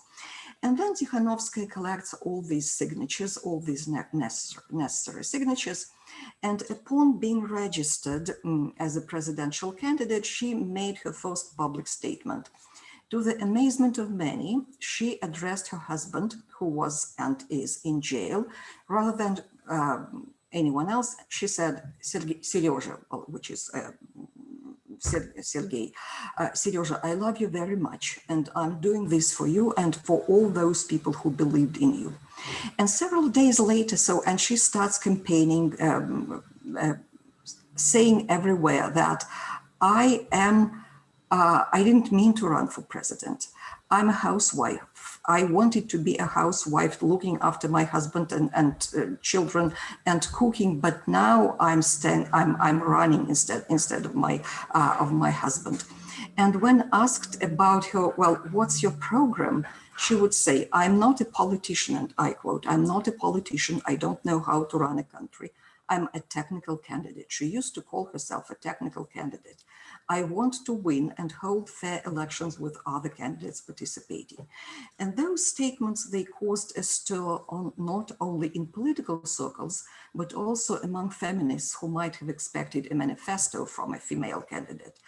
And then Tikhanovskaya collects all these signatures, all these necessary signatures. And upon being registered as a presidential candidate, she made her first public statement. To the amazement of many, she addressed her husband, who was and is in jail, rather than anyone else. She said, Seryoja, which is Sergei, Seryoja, I love you very much, and I'm doing this for you and for all those people who believed in you. And several days later, and she starts campaigning, saying everywhere that I didn't mean to run for president. I'm a housewife. I wanted to be a housewife looking after my husband and children and cooking, but now I'm running instead of my husband. And when asked about her, well, what's your program? She would say, I'm not a politician, and I quote, I'm not a politician. I don't know how to run a country. I'm a technical candidate. She used to call herself a technical candidate. I want to win and hold fair elections with other candidates participating. And those statements, they caused a stir not only in political circles, but also among feminists who might have expected a manifesto from a female candidate.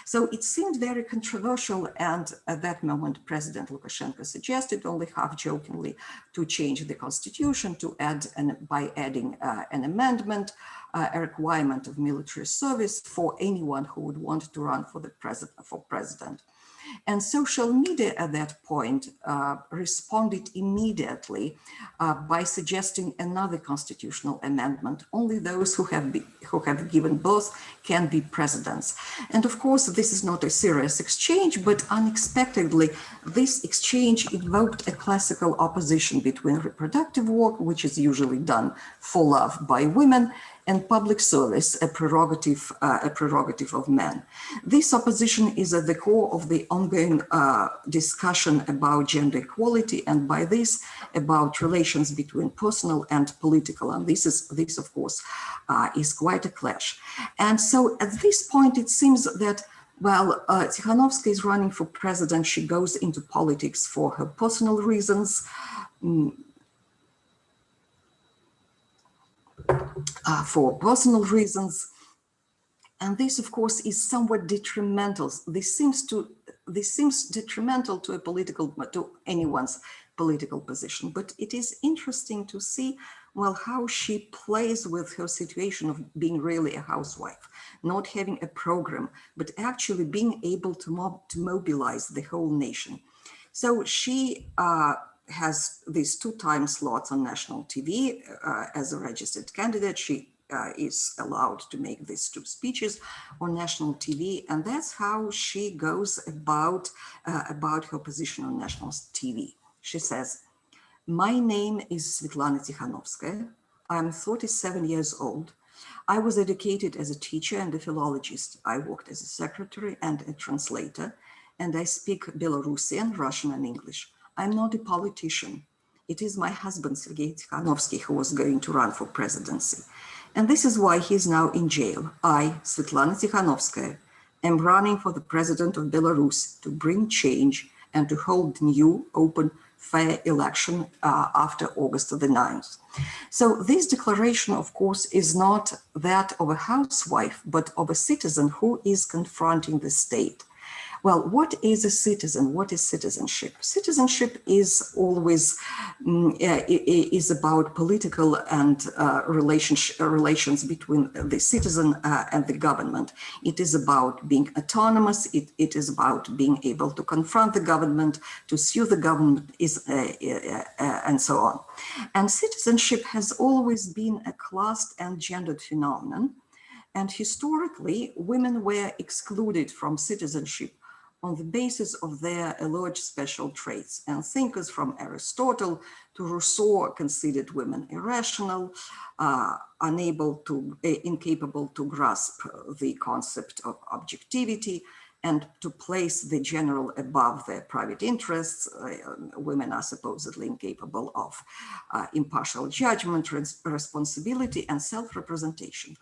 So it seemed very controversial, and at that moment, President Lukashenko suggested, only half-jokingly, to change the constitution, to add, by adding an amendment, a requirement of military service for anyone who would want to run for president. And social media at that point responded immediately by suggesting another constitutional amendment. Only those who have given birth can be presidents. And of course, this is not a serious exchange, but unexpectedly, this exchange invoked a classical opposition between reproductive work, which is usually done for love by women, and public service, a prerogative of men. This opposition is at the core of the ongoing discussion about gender equality, and by this, about relations between personal and political. And this of course, is quite a clash. And so at this point, it seems that, well, Tikhanovskaya is running for president. She goes into politics for her personal reasons. And this, of course, is somewhat detrimental. This seems detrimental to anyone's political position. But it is interesting to see, well, how she plays with her situation of being really a housewife, not having a program, but actually being able to mobilize the whole nation. So she has these 2 time slots on national TV as a registered candidate. She is allowed to make these 2 speeches on national TV, and that's how she goes about her position on national TV. She says, "My name is Svetlana Tikhanovskaya. I'm 37 years old. I was educated as a teacher and a philologist. I worked as a secretary and a translator, and I speak Belarusian, Russian, and English. I'm not a politician. It is my husband, Sergei Tikhanovsky, who was going to run for presidency. And this is why he's now in jail. I, Svetlana Tikhanovskaya, am running for the president of Belarus to bring change and to hold new, open, fair election after August the 9th. So this declaration, of course, is not that of a housewife, but of a citizen who is confronting the state. Well, what is a citizen? What is citizenship? Citizenship is always is about political and relations between the citizen and the government. It is about being autonomous. It is about being able to confront the government, to sue the government, and so on. And citizenship has always been a classed and gendered phenomenon. And historically, women were excluded from citizenship on the basis of their alleged special traits. And thinkers from Aristotle to Rousseau considered women irrational, incapable to grasp the concept of objectivity, and to place the general above their private interests. Women are supposedly incapable of impartial judgment, responsibility, and self-representation.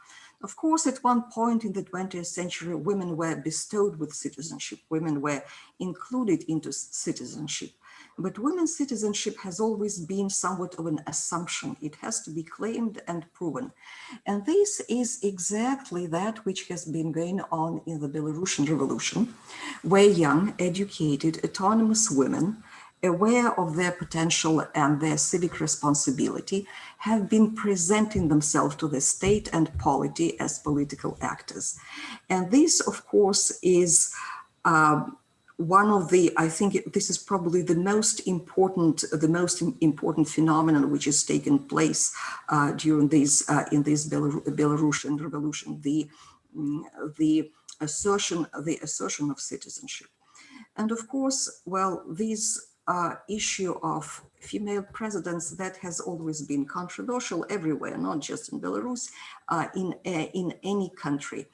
Of course, at one point in the 20th century, women were bestowed with citizenship. Women were included into citizenship. But women's citizenship has always been somewhat of an assumption. It has to be claimed and proven. And this is exactly that which has been going on in the Belarusian Revolution, where young, educated, autonomous women, aware of their potential and their civic responsibility, have been presenting themselves to the state and polity as political actors. And this, of course, is one of the, I think this is probably the most important phenomenon which has taken place during these in this Belarusian Revolution, the assertion of citizenship. And of course, well, these issue of female presidents, that has always been controversial everywhere, not just in Belarus, in any country.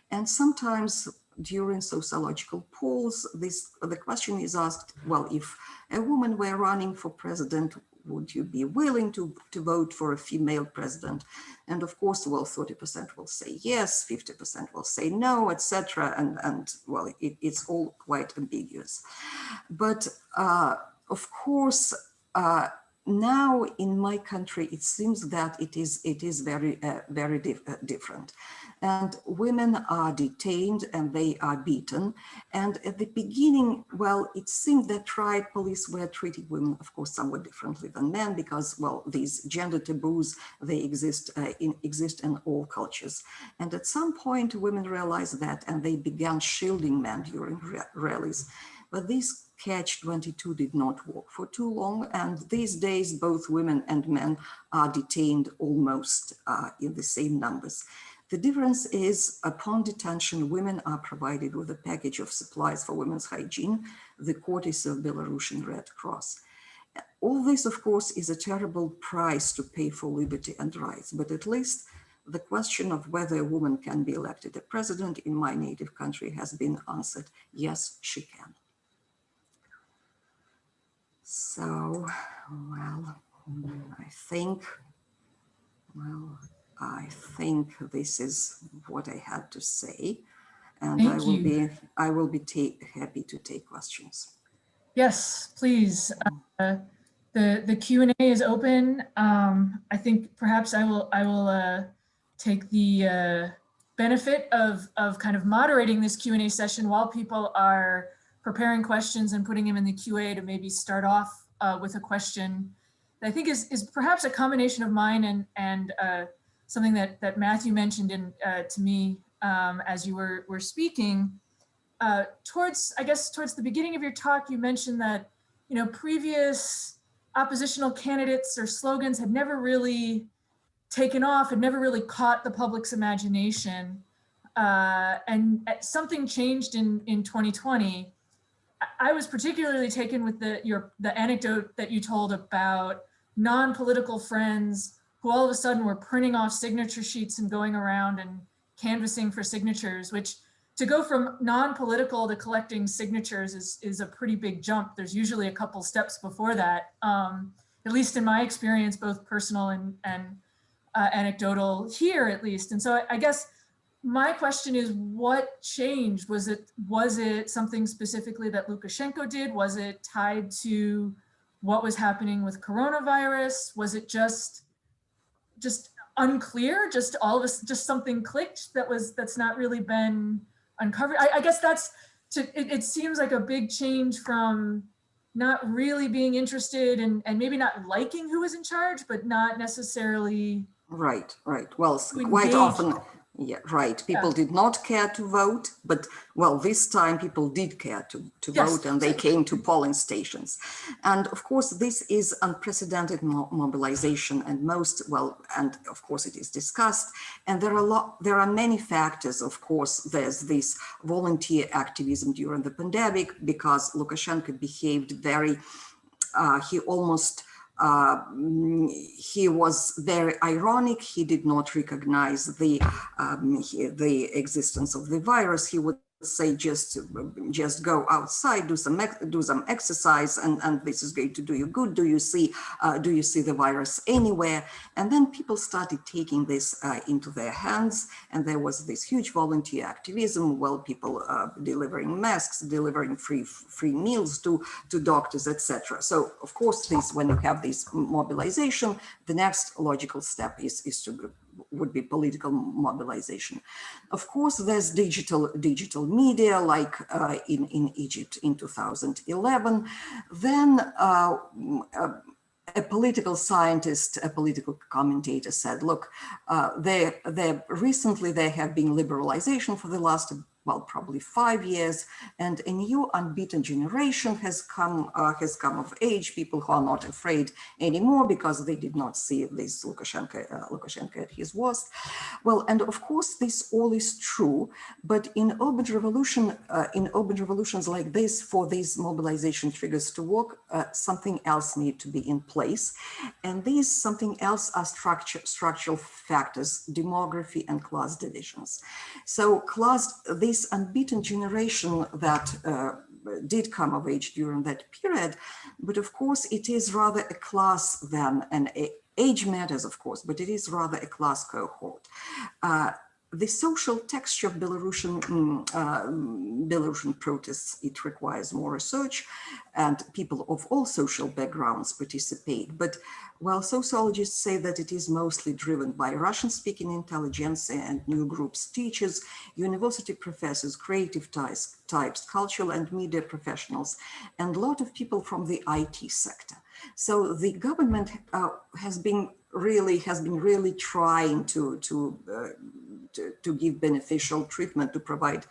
And sometimes during sociological polls, the question is asked, well, if a woman were running for president, would you be willing to vote for a female president? And of course, well, 30% will say yes, 50% will say no, etc. And well, it's all quite ambiguous. But of course, now in my country, it seems that it is very different. And women are detained and they are beaten. And at the beginning, well, it seemed that riot police were treating women, of course, somewhat differently than men, because, well, these gender taboos, they exist in all cultures. And at some point, women realized that, and they began shielding men during rallies. But this catch-22 did not work for too long, and these days both women and men are detained almost in the same numbers. The difference is, upon detention, women are provided with a package of supplies for women's hygiene, the courtesy of Belarusian Red Cross. All this, of course, is a terrible price to pay for liberty and rights, but at least the question of whether a woman can be elected a president in my native country has been answered. Yes, she can. So, well, I think this is what I had to say, and I will be happy to take questions. Yes, please. The Q&A is open. I think perhaps I will take the benefit of kind of moderating this Q&A session while people are preparing questions and putting them in the QA to maybe start off with a question that I think is perhaps a combination of mine and something that Matthew mentioned to me as you were speaking. Towards the beginning of your talk, you mentioned that, you know, previous oppositional candidates or slogans had never really taken off, had never really caught the public's imagination. And something changed in 2020. I was particularly taken with the anecdote that you told about non-political friends who all of a sudden were printing off signature sheets and going around and canvassing for signatures, which to go from non-political to collecting signatures is a pretty big jump. There's usually a couple steps before that, at least in my experience, both personal and anecdotal here at least. And so I guess my question is, what changed? Was it something specifically that Lukashenko did? Was it tied to what was happening with coronavirus? Was it just unclear? Just all of us, just something clicked that's not really been uncovered? I guess it seems like a big change from not really being interested and maybe not liking who was in charge, but not necessarily. Right. Well, quite often. Yeah, right. People did not care to vote, but well, this time people did care to vote, and they came to polling stations. And of course, this is unprecedented mobilization, and of course it is discussed. And there are many factors. Of course, there's this volunteer activism during the pandemic, because Lukashenko behaved very, he was very ironic. He did not recognize the existence of the virus. He would say just go outside, do some exercise, and this is going to do you good. Do you see the virus anywhere? And then people started taking this into their hands, and there was this huge volunteer activism. Well, people delivering masks, delivering free meals to doctors, etc. So of course, when you have this mobilization, the next logical step would be political mobilization. Of course, there's digital media, like in Egypt in 2011. Then a political scientist, a political commentator said, look, recently there have been liberalization for the last, well, probably 5 years, and a new unbeaten generation has come of age, people who are not afraid anymore because they did not see this Lukashenko at his worst. Well, and of course, this all is true, but in urban revolutions like this, for these mobilization triggers to work, something else needs to be in place. And these something else are structural factors, demography and class divisions. So this unbeaten generation that did come of age during that period, but of course it is rather a class than an age matters, of course, but it is rather a class cohort. The social texture of Belarusian protests, it requires more research, and people of all social backgrounds participate. But while sociologists say that it is mostly driven by Russian-speaking intelligentsia and new groups, teachers, university professors, creative types, cultural and media professionals, and a lot of people from the IT sector. So the government has been really trying to give beneficial treatment, to provide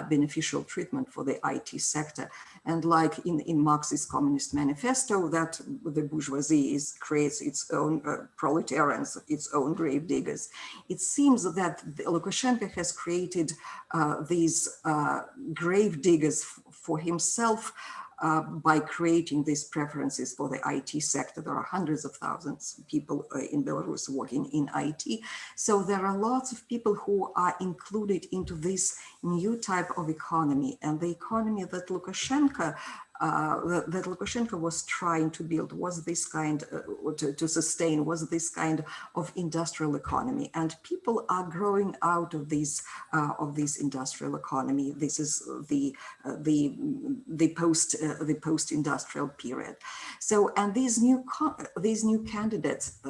beneficial treatment for the IT sector. And like in Marxist Communist Manifesto, that the bourgeoisie creates its own proletarians, its own grave diggers. It seems that Lukashenko has created these grave diggers for himself by creating these preferences for the IT sector. There are hundreds of thousands of people in Belarus working in IT. So there are lots of people who are included into this new type of economy, and the economy that Lukashenko was trying to build was this kind to sustain, was this kind of industrial economy, and people are growing out of this industrial economy. This is the post-industrial period. So, and these new candidates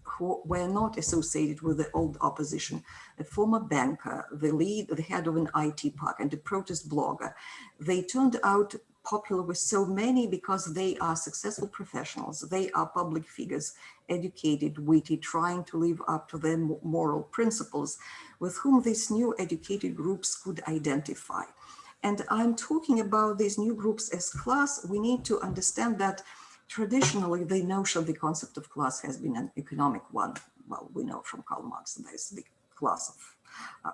who were not associated with the old opposition, a former banker, the head of an IT park, and a protest blogger, they turned out popular with so many because they are successful professionals, they are public figures, educated, witty, trying to live up to their moral principles, with whom these new educated groups could identify. And I'm talking about these new groups as class. We need to understand that traditionally the notion, the concept of class has been an economic one. Well, we know from Karl Marx, there's the class of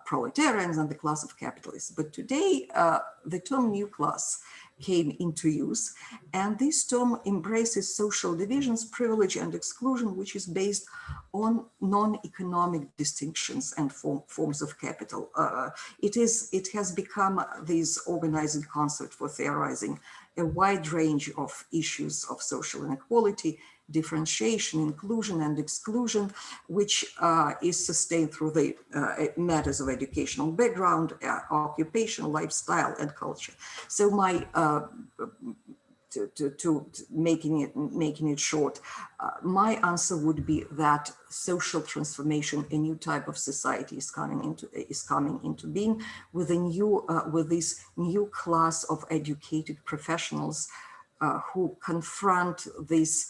proletarians and the class of capitalists. But today, the term new class came into use, and this term embraces social divisions, privilege and exclusion, which is based on non-economic distinctions and forms of capital. It has become this organizing concept for theorizing a wide range of issues of social inequality, differentiation, inclusion, and exclusion, which is sustained through the matters of educational background, occupation, lifestyle, and culture. So my making it short, my answer would be that social transformation, a new type of society is coming into being with this new class of educated professionals who confront this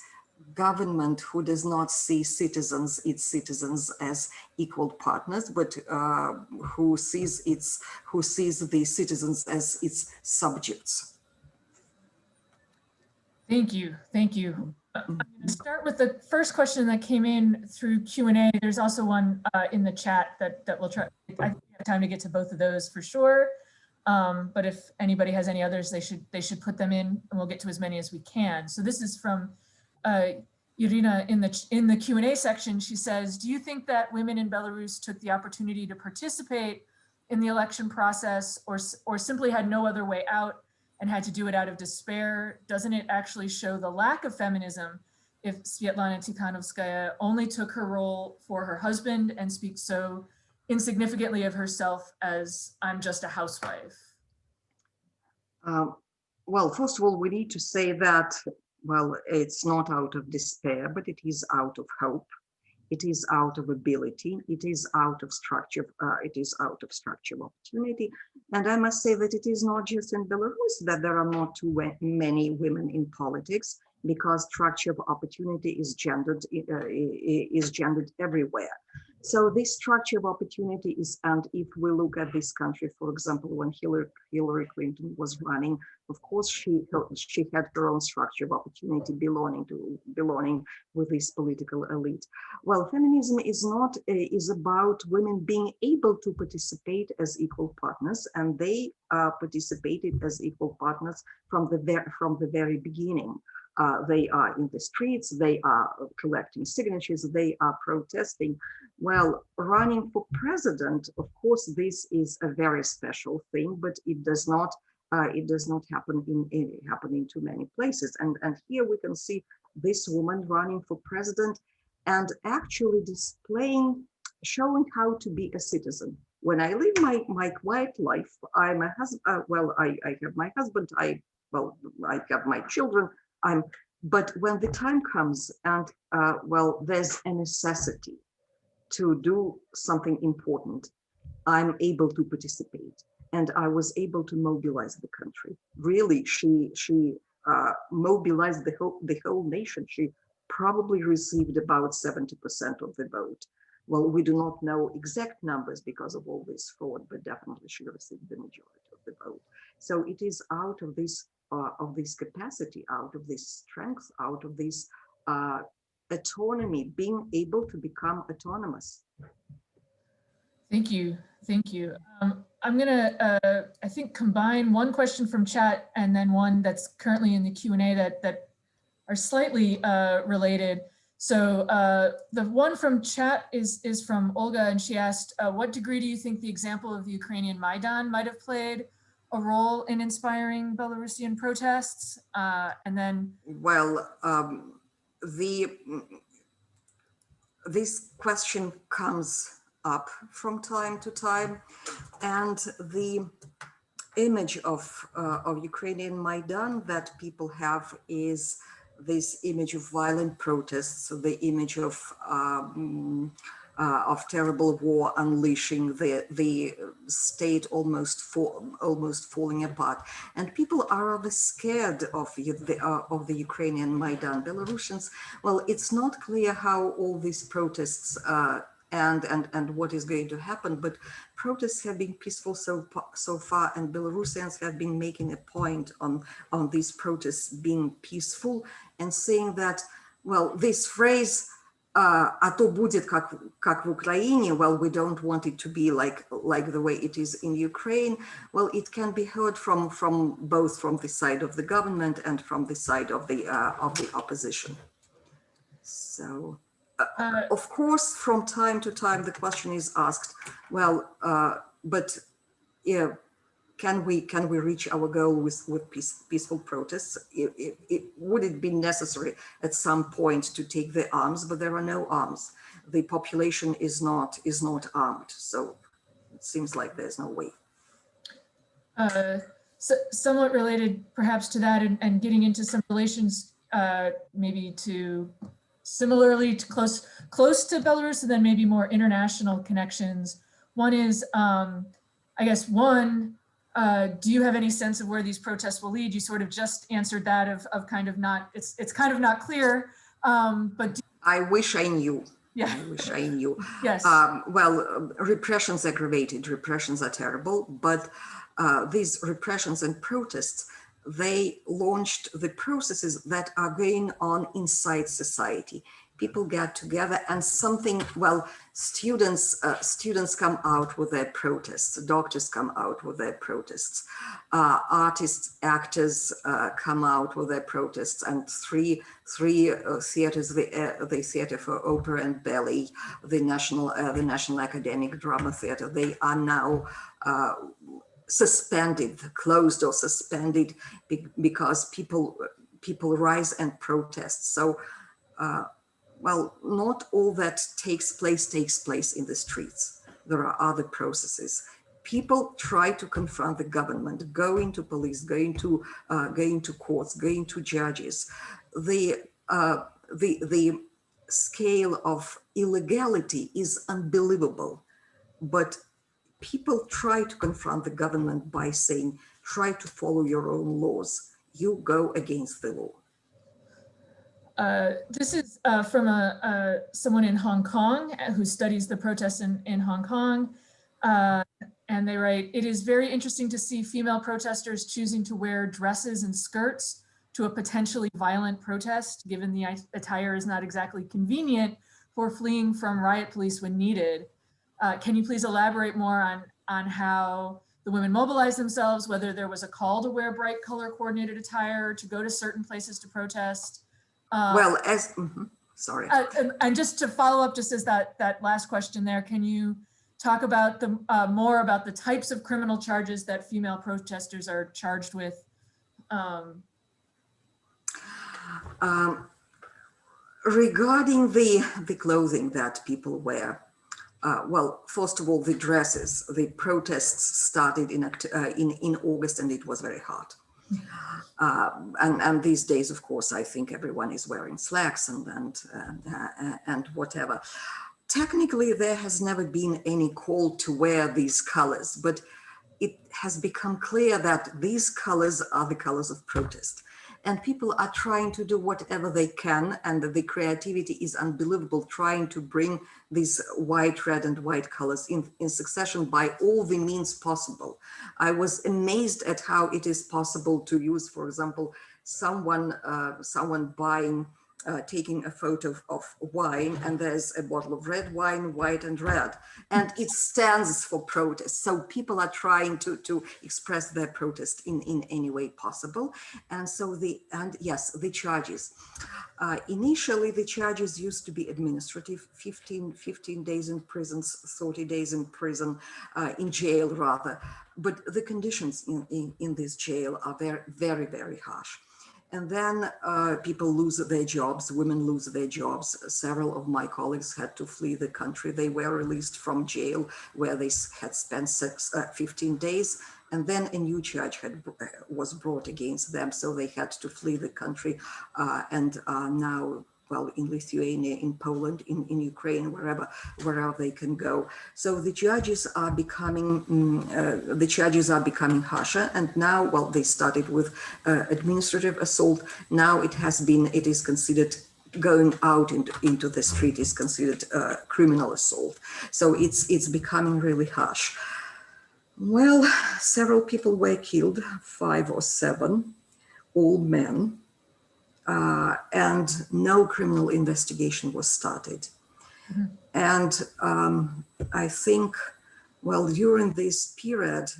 government who does not see its citizens as equal partners, but who sees the citizens as its subjects. Thank you. Thank you. I'm going to start with the first question that came in through Q&A. There's also one in the chat that we'll try. I think we have time to get to both of those for sure. But if anybody has any others, they should put them in, and we'll get to as many as we can. So this is from Irina in the Q&A section. She says, do you think that women in Belarus took the opportunity to participate in the election process or simply had no other way out and had to do it out of despair? Doesn't it actually show the lack of feminism if Svetlana Tikhanovskaya only took her role for her husband and speaks so insignificantly of herself as "I'm just a housewife"? Well, first of all, we need to say that, well, it's not out of despair, but it is out of hope. It is out of ability. It is out of structure. It is out of structure of opportunity. And I must say that it is not just in Belarus that there are not too many women in politics, because structure of opportunity is gendered everywhere. So this structure of opportunity is, and if we look at this country, for example, when Hillary Clinton was running, of course, she had her own structure of opportunity belonging with this political elite. Well, feminism is about women being able to participate as equal partners, and they participated as equal partners from the very beginning. They are in the streets, they are collecting signatures, they are protesting. Well, running for president, of course, this is a very special thing, but it does not happen in too many places. And here we can see this woman running for president and actually showing how to be a citizen. When I live my quiet life, I'm a husband. Well, I have my husband. I have my children. But when the time comes and well, there's a necessity to do something important, I'm able to participate, and I was able to mobilize the country. Really, she mobilized the whole nation. She probably received about 70% of the vote. Well, we do not know exact numbers because of all this fraud, but definitely she received the majority of the vote. So it is out of this capacity, out of this strength, out of this autonomy, being able to become autonomous. Thank you. Thank you. I'm gonna, I think, combine one question from chat and then one that's currently in the Q&A that are slightly related. So the one from chat is from Olga, and she asked, what degree do you think the example of the Ukrainian Maidan might have played a role in inspiring Belarusian protests? And then, well, this question comes up from time to time, and the image of Ukrainian Maidan that people have is this image of violent protests, the image of terrible war unleashing the state almost falling apart, and people are rather scared of the Ukrainian Maidan. Belarusians, well, it's not clear how all these protests and what is going to happen, but protests have been peaceful so far, and Belarusians have been making a point on these protests being peaceful and saying that, well, this phrase "а то будет как в Украине," well, we don't want it to be like the way it is in Ukraine. Well, it can be heard from both from the side of the government and from the side of the opposition. So. Of course, from time to time, the question is asked, well, but yeah, can we reach our goal with peaceful protests? Would it be necessary at some point to take the arms? But there are no arms. The population is not armed. So it seems like there's no way. So somewhat related perhaps to that, and getting into some relations maybe to similarly to close to Belarus, and then maybe more international connections. One is, I guess, do you have any sense of where these protests will lead? You sort of just answered that of kind of not, it's kind of not clear, but. I wish I knew. Yeah. I wish I knew. Yes. Well, repression's aggravated, repressions are terrible, but these repressions and protests, they launched the processes that are going on inside society. people get together and something, well, students come out with their protests, doctors come out with their protests, artists, actors come out with their protests, and three theaters, the Theatre for Opera and Ballet, the National Academic Drama Theatre, they are now suspended, closed or suspended because people rise and protest. So, well, not all that takes place in the streets. There are other processes. People try to confront the government, go into police, going to courts, going to judges. The scale of illegality is unbelievable, but people try to confront the government by saying, try to follow your own laws. You go against the law. This is from someone in Hong Kong who studies the protests in Hong Kong. And they write, it is very interesting to see female protesters choosing to wear dresses and skirts to a potentially violent protest, given the attire is not exactly convenient for fleeing from riot police when needed. Can you please elaborate more on how the women mobilized themselves, whether there was a call to wear bright color coordinated attire, to go to certain places to protest? Well, sorry. And just to follow up, just as that last question there, can you talk about the more about the types of criminal charges that female protesters are charged with? Regarding the clothing that people wear, well, first of all, the dresses. The protests started in August, and it was very hot. And these days, of course, I think everyone is wearing slacks and whatever. Technically, there has never been any call to wear these colors, but it has become clear that these colors are the colors of protest. And people are trying to do whatever they can, and the creativity is unbelievable, trying to bring these white, red, and white colors in succession by all the means possible. I was amazed at how it is possible to use, for example, someone buying, taking a photo of wine, and there's a bottle of red wine, white and red, and it stands for protest. So people are trying to express their protest in any way possible. And so yes, the charges. Initially, the charges used to be administrative, 15 days in prison, 30 days in prison, in jail rather. But the conditions in this jail are very, very, very harsh. And then people lose their jobs, women lose their jobs. Several of my colleagues had to flee the country. They were released from jail where they had spent 15 days. And then a new charge was brought against them. So they had to flee the country and now, well, in Lithuania, in Poland, in Ukraine, wherever they can go. So the charges are becoming harsher. And now, well, they started with administrative assault. Now it is considered, going out into the street is considered criminal assault. So it's becoming really harsh. Well, several people were killed, 5 or 7, all men. And no criminal investigation was started. Mm-hmm. And I think, well, during this period,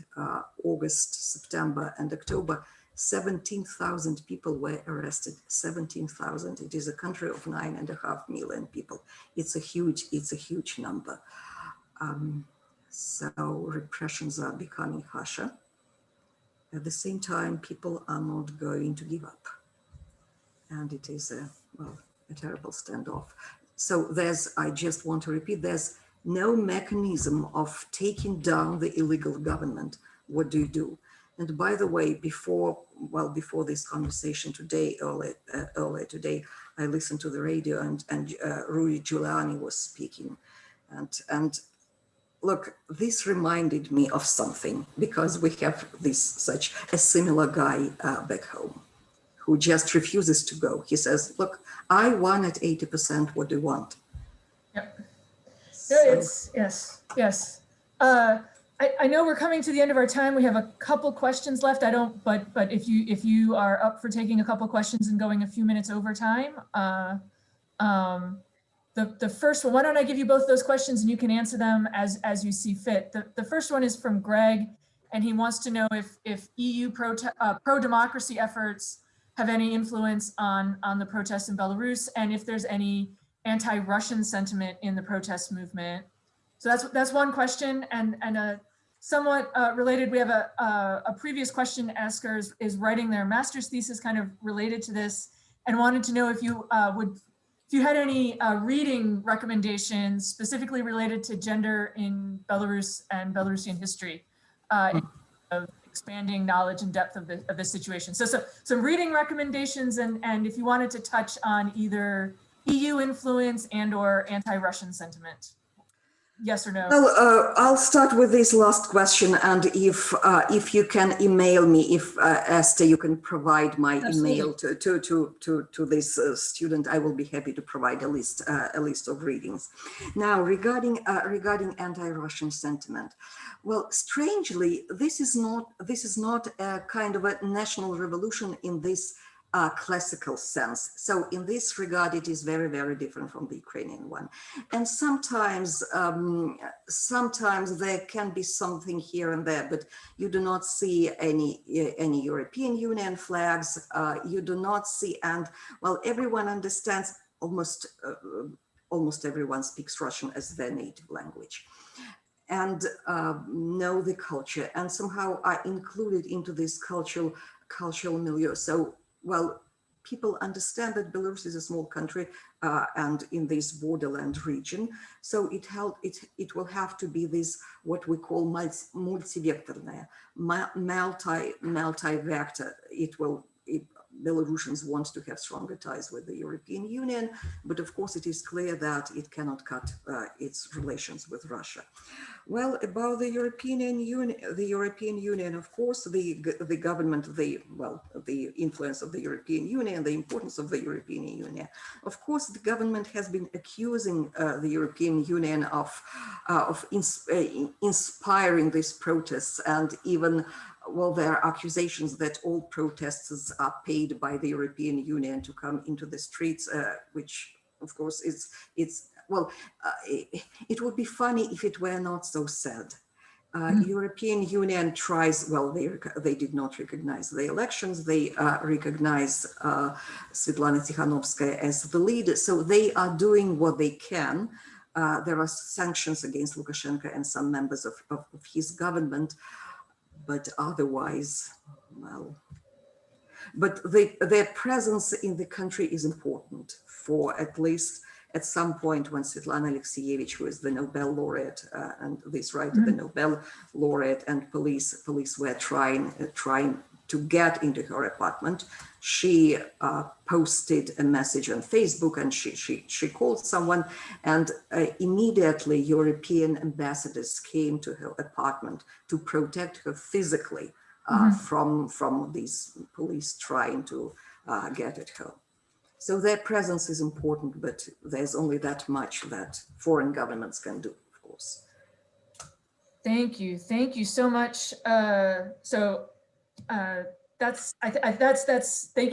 August, September, and October, 17,000 people were arrested. 17,000. It is a country of 9.5 million people. It's a huge number. So repressions are becoming harsher. At the same time, people are not going to give up. And it is a terrible standoff. So I just want to repeat, there's no mechanism of taking down the illegal government. What do you do? And by the way, before this conversation today, earlier today, I listened to the radio and Rudy Giuliani was speaking. And look, this reminded me of something, because we have such a similar guy back home, who just refuses to go. He says, look, I won at 80%, what do you want? Yep. So, Yes. I know we're coming to the end of our time. We have a couple questions left. But if you are up for taking a couple questions and going a few minutes over time, The first one, why don't I give you both those questions and you can answer them as you see fit. The first one is from Greg, and he wants to know if EU pro-democracy efforts have any influence on the protests in Belarus, and if there's any anti-Russian sentiment in the protest movement. So that's one question, and somewhat related, we have a previous question asker is writing their master's thesis kind of related to this, and wanted to know if you had any reading recommendations specifically related to gender in Belarus and Belarusian history, of expanding knowledge and depth of the situation. So some reading recommendations, and if you wanted to touch on either EU influence and or anti-Russian sentiment. Yes or no? Well, I'll start with this last question, and if you can email me, if Esther, you can provide my email to this student, I will be happy to provide a list of readings. Now, regarding anti-Russian sentiment, well, strangely, this is not a kind of a national revolution in this classical sense. So in this regard, it is very, very different from the Ukrainian one. And sometimes there can be something here and there, but you do not see any European Union flags. You do not see, and well, everyone understands, almost everyone speaks Russian as their native language, and know the culture, and somehow are included into this cultural milieu. So, well, people understand that Belarus is a small country and in this borderland region. So it will have to be this, what we call multi-vectorная, multi-vector. Belarusians want to have stronger ties with the European Union, but of course it is clear that it cannot cut its relations with Russia. Well, about the European Union, of course, the government, the influence of the European Union, the importance of the European Union. Of course, the government has been accusing the European Union of inspiring these protests, and even, well, there are accusations that all protesters are paid by the European Union to come into the streets, which of course it would be funny if it were not so sad. European Union tries, well, they did not recognize the elections. They recognize Svetlana Tikhanovskaya as the leader. So they are doing what they can. There are sanctions against Lukashenko and some members of his government, but otherwise, well, but their presence in the country is important for at least at some point when Svetlana Alexievich, who is the Nobel laureate, and this writer, the Nobel laureate, and police were trying to get into her apartment. She posted a message on Facebook, and she called someone, and immediately European ambassadors came to her apartment to protect her physically from these police trying to get at her. So their presence is important, but there's only that much that foreign governments can do, of course. Thank you so much. Thank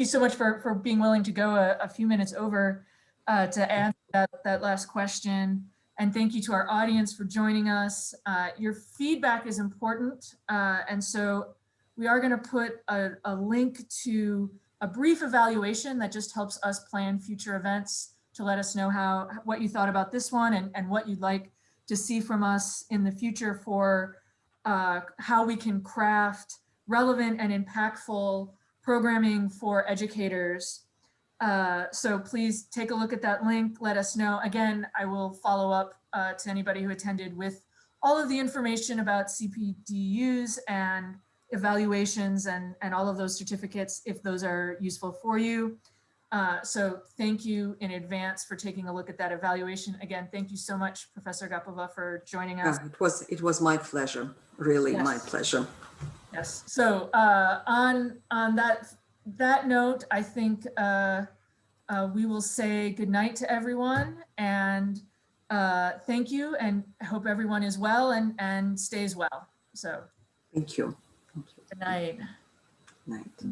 you so much for being willing to go a few minutes over to answer that last question. And thank you to our audience for joining us. Your feedback is important. And so we are going to put a link to a brief evaluation that just helps us plan future events, to let us know what you thought about this one and what you'd like to see from us in the future for how we can craft relevant and impactful programming for educators. So please take a look at that link, let us know. Again, I will follow up to anybody who attended with all of the information about CPDUs and evaluations and all of those certificates, if those are useful for you. So thank you in advance for taking a look at that evaluation. Again, thank you so much, Professor Agapova, for joining us. It was my pleasure, really. Yes. My pleasure. Yes. So on that note, I think we will say good night to everyone, and thank you, and I hope everyone is well and stays well. So thank you. Good night. Night.